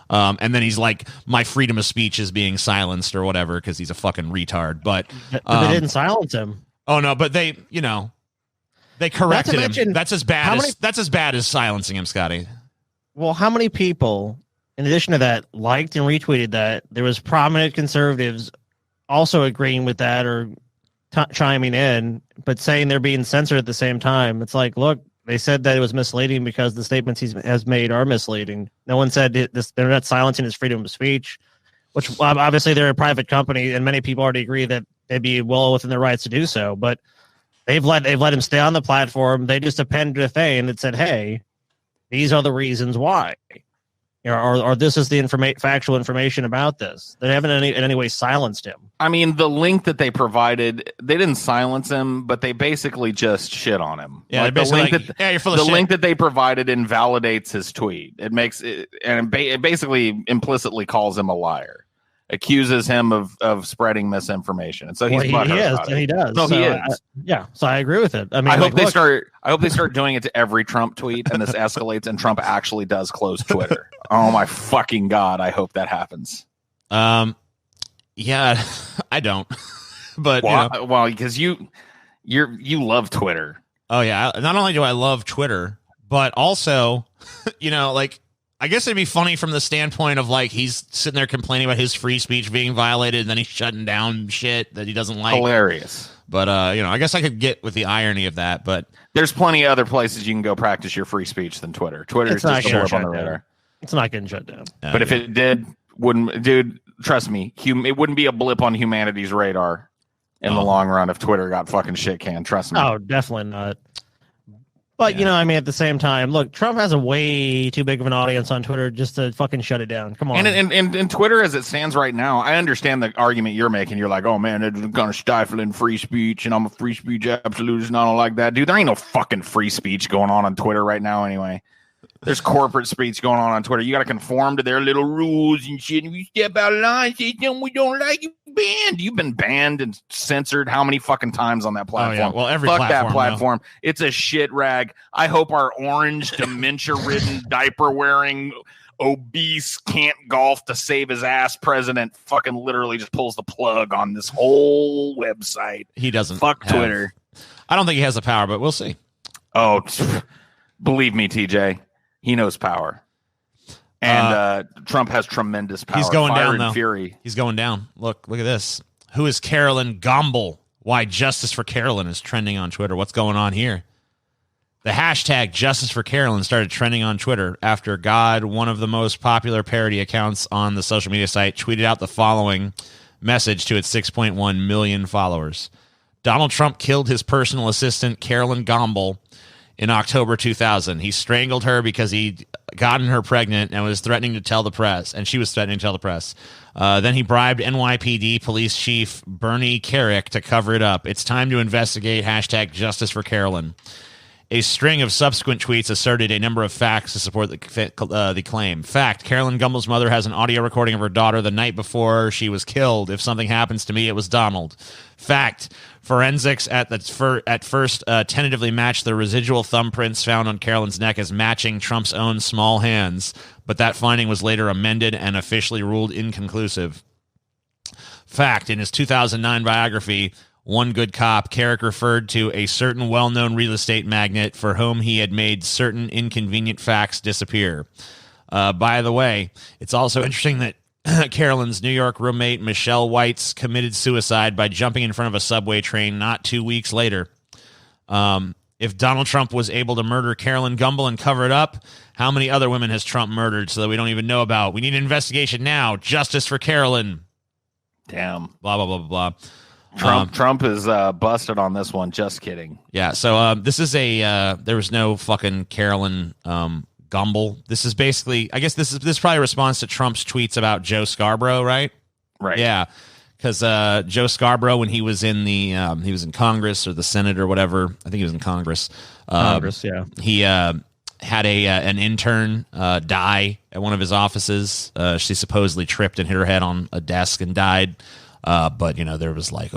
And then he's like, my freedom of speech is being silenced or whatever because he's a fucking retard. But they didn't silence him. Oh, no, but they corrected him. That's as bad as silencing him, Scotty. Well, how many people, in addition to that, liked and retweeted that? There was prominent conservatives also agreeing with that or chiming in, but saying they're being censored at the same time. It's like, look, they said that it was misleading because the statements he has made are misleading. No one said this. They're not silencing his freedom of speech, which obviously they're a private company, and many people already agree that they'd be well within their rights to do so. But they've let him stay on the platform. They just appended a thing that said, "Hey, these are the reasons why," or this is the factual information about this. They haven't in any way silenced him. I mean, the link that they provided, they didn't silence him, but they basically just shit on him. Yeah, like you're full of shit. The link that they provided invalidates his tweet. It makes it, and it basically implicitly calls him a liar, accuses him of spreading misinformation, and so he's he is, and he does. No, he is. So I agree with it. I mean, I hope they start doing it to every Trump tweet, and this escalates, and Trump actually does close Twitter. Oh my fucking God! I hope that happens. Yeah, I don't. But well, because you love Twitter. Oh yeah. Not only do I love Twitter, but also, like, I guess it'd be funny from the standpoint of like he's sitting there complaining about his free speech being violated, and then he's shutting down shit that he doesn't like. Hilarious. But I guess I could get with the irony of that. But there's plenty of other places you can go practice your free speech than Twitter. Twitter is just a blip on the radar. It's not getting shut down. But if it did, dude, trust me, it wouldn't be a blip on humanity's radar in the long run if Twitter got fucking shit canned. Trust me. Oh, definitely not. But, at the same time, look, Trump has a way too big of an audience on Twitter just to fucking shut it down. Come on. And Twitter, as it stands right now, I understand the argument you're making. You're like, oh, man, it's going to stifle in free speech, and I'm a free speech absolutist, and I don't like that. Dude, there ain't no fucking free speech going on Twitter right now anyway. There's corporate speech going on Twitter. You got to conform to their little rules and shit. If you step out of line, say something we don't like, you banned. You've been banned and censored how many fucking times on that platform? Oh, yeah. Well, every Fuck platform, that platform. Though. It's a shit rag. I hope our orange, dementia-ridden, diaper-wearing, obese, can't golf to save his ass president fucking literally just pulls the plug on this whole website. He doesn't. Fuck Twitter. I don't think he has the power, but we'll see. Oh, believe me, TJ. He knows power. And Trump has tremendous power. He's going Fire down, and though. Fury. He's going down. Look at this. Who is Carolyn Gomble? Why Justice for Carolyn is trending on Twitter. What's going on here? The hashtag Justice for Carolyn started trending on Twitter after God, one of the most popular parody accounts on the social media site, tweeted out the following. message to its 6.1 million followers. Donald Trump killed his personal assistant, Carolyn Gombel, in October 2000. He strangled her because he'd gotten her pregnant and was threatening to tell the press, and she was threatening to tell the press. Then he bribed NYPD Police Chief Bernie Carrick to cover it up. It's time to investigate #Justice for Carolyn. A string of subsequent tweets asserted a number of facts to support the claim. Fact: Carolyn Gumbel's mother has an audio recording of her daughter the night before she was killed. If something happens to me, it was Donald. Fact: forensics at first tentatively matched the residual thumbprints found on Carolyn's neck as matching Trump's own small hands, but that finding was later amended and officially ruled inconclusive. Fact: in his 2009 biography, One Good Cop, Carrick referred to a certain well-known real estate magnate for whom he had made certain inconvenient facts disappear. By the way, it's also interesting that Carolyn's New York roommate, Michelle Weitz, committed suicide by jumping in front of a subway train not 2 weeks later. If Donald Trump was able to murder Carolyn Gumbel and cover it up, how many other women has Trump murdered so that we don't even know about? We need an investigation now. Justice for Carolyn. Damn. Blah, blah, blah, blah, blah. Trump is busted on this one. Just kidding. Yeah. So this is there was no fucking Carolyn Gumbel. This is basically, I guess this is probably a response to Trump's tweets about Joe Scarborough, right? Right. Yeah. Because Joe Scarborough, when he was in he was in Congress or the Senate or whatever, I think he was in Congress. Congress, yeah. He had an intern die at one of his offices. She supposedly tripped and hit her head on a desk and died. But there was like,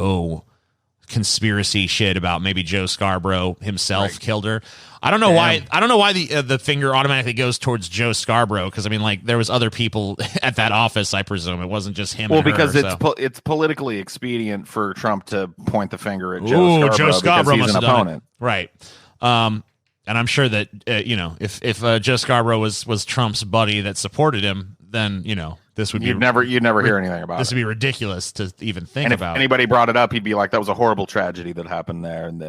conspiracy shit about maybe Joe Scarborough himself killed her. I don't know why. I don't know why the finger automatically goes towards Joe Scarborough, because I mean, like, there was other people at that office. I presume it wasn't just him. Well, and her, because so. it's politically expedient for Trump to point the finger at Joe Scarborough because he's an opponent, right? And I'm sure that if Joe Scarborough was Trump's buddy that supported him, then this would you'd never hear anything about this it. would be ridiculous to even think and about. If anybody brought it up, he'd be like, "That was a horrible tragedy that happened there." And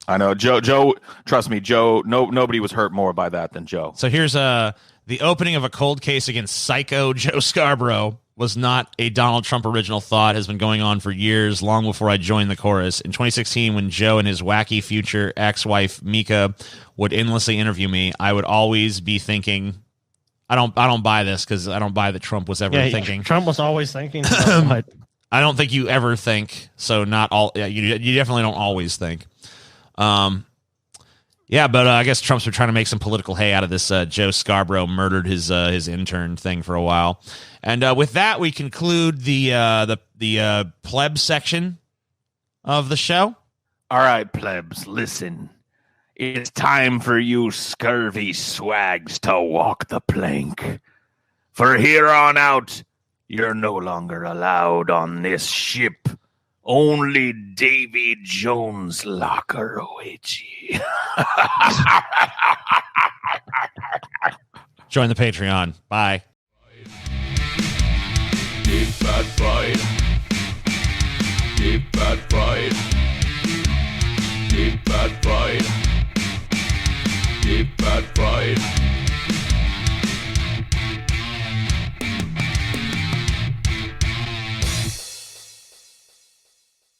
I know Joe. Trust me, Joe. Nobody was hurt more by that than Joe. So here's the opening of a cold case against psycho Joe Scarborough was not a Donald Trump original thought. Has been going on for years, long before I joined the chorus. In 2016, when Joe and his wacky future ex-wife Mika would endlessly interview me, I would always be thinking, I don't buy this, because I don't buy that Trump was ever thinking. Trump was always thinking. I don't think you ever think. So not all. You definitely don't always think. Yeah, but I guess Trump's been trying to make some political hay out of this. Joe Scarborough murdered his intern thing for a while, and with that we conclude the pleb section of the show. All right, plebs, listen. It's time for you scurvy swags to walk the plank. For here on out, you're no longer allowed on this ship. Only Davy Jones' locker awaits you. Join the Patreon. Bye. Deep fat fried. Deep fat fried. Deep fat fried. Deep fat fried.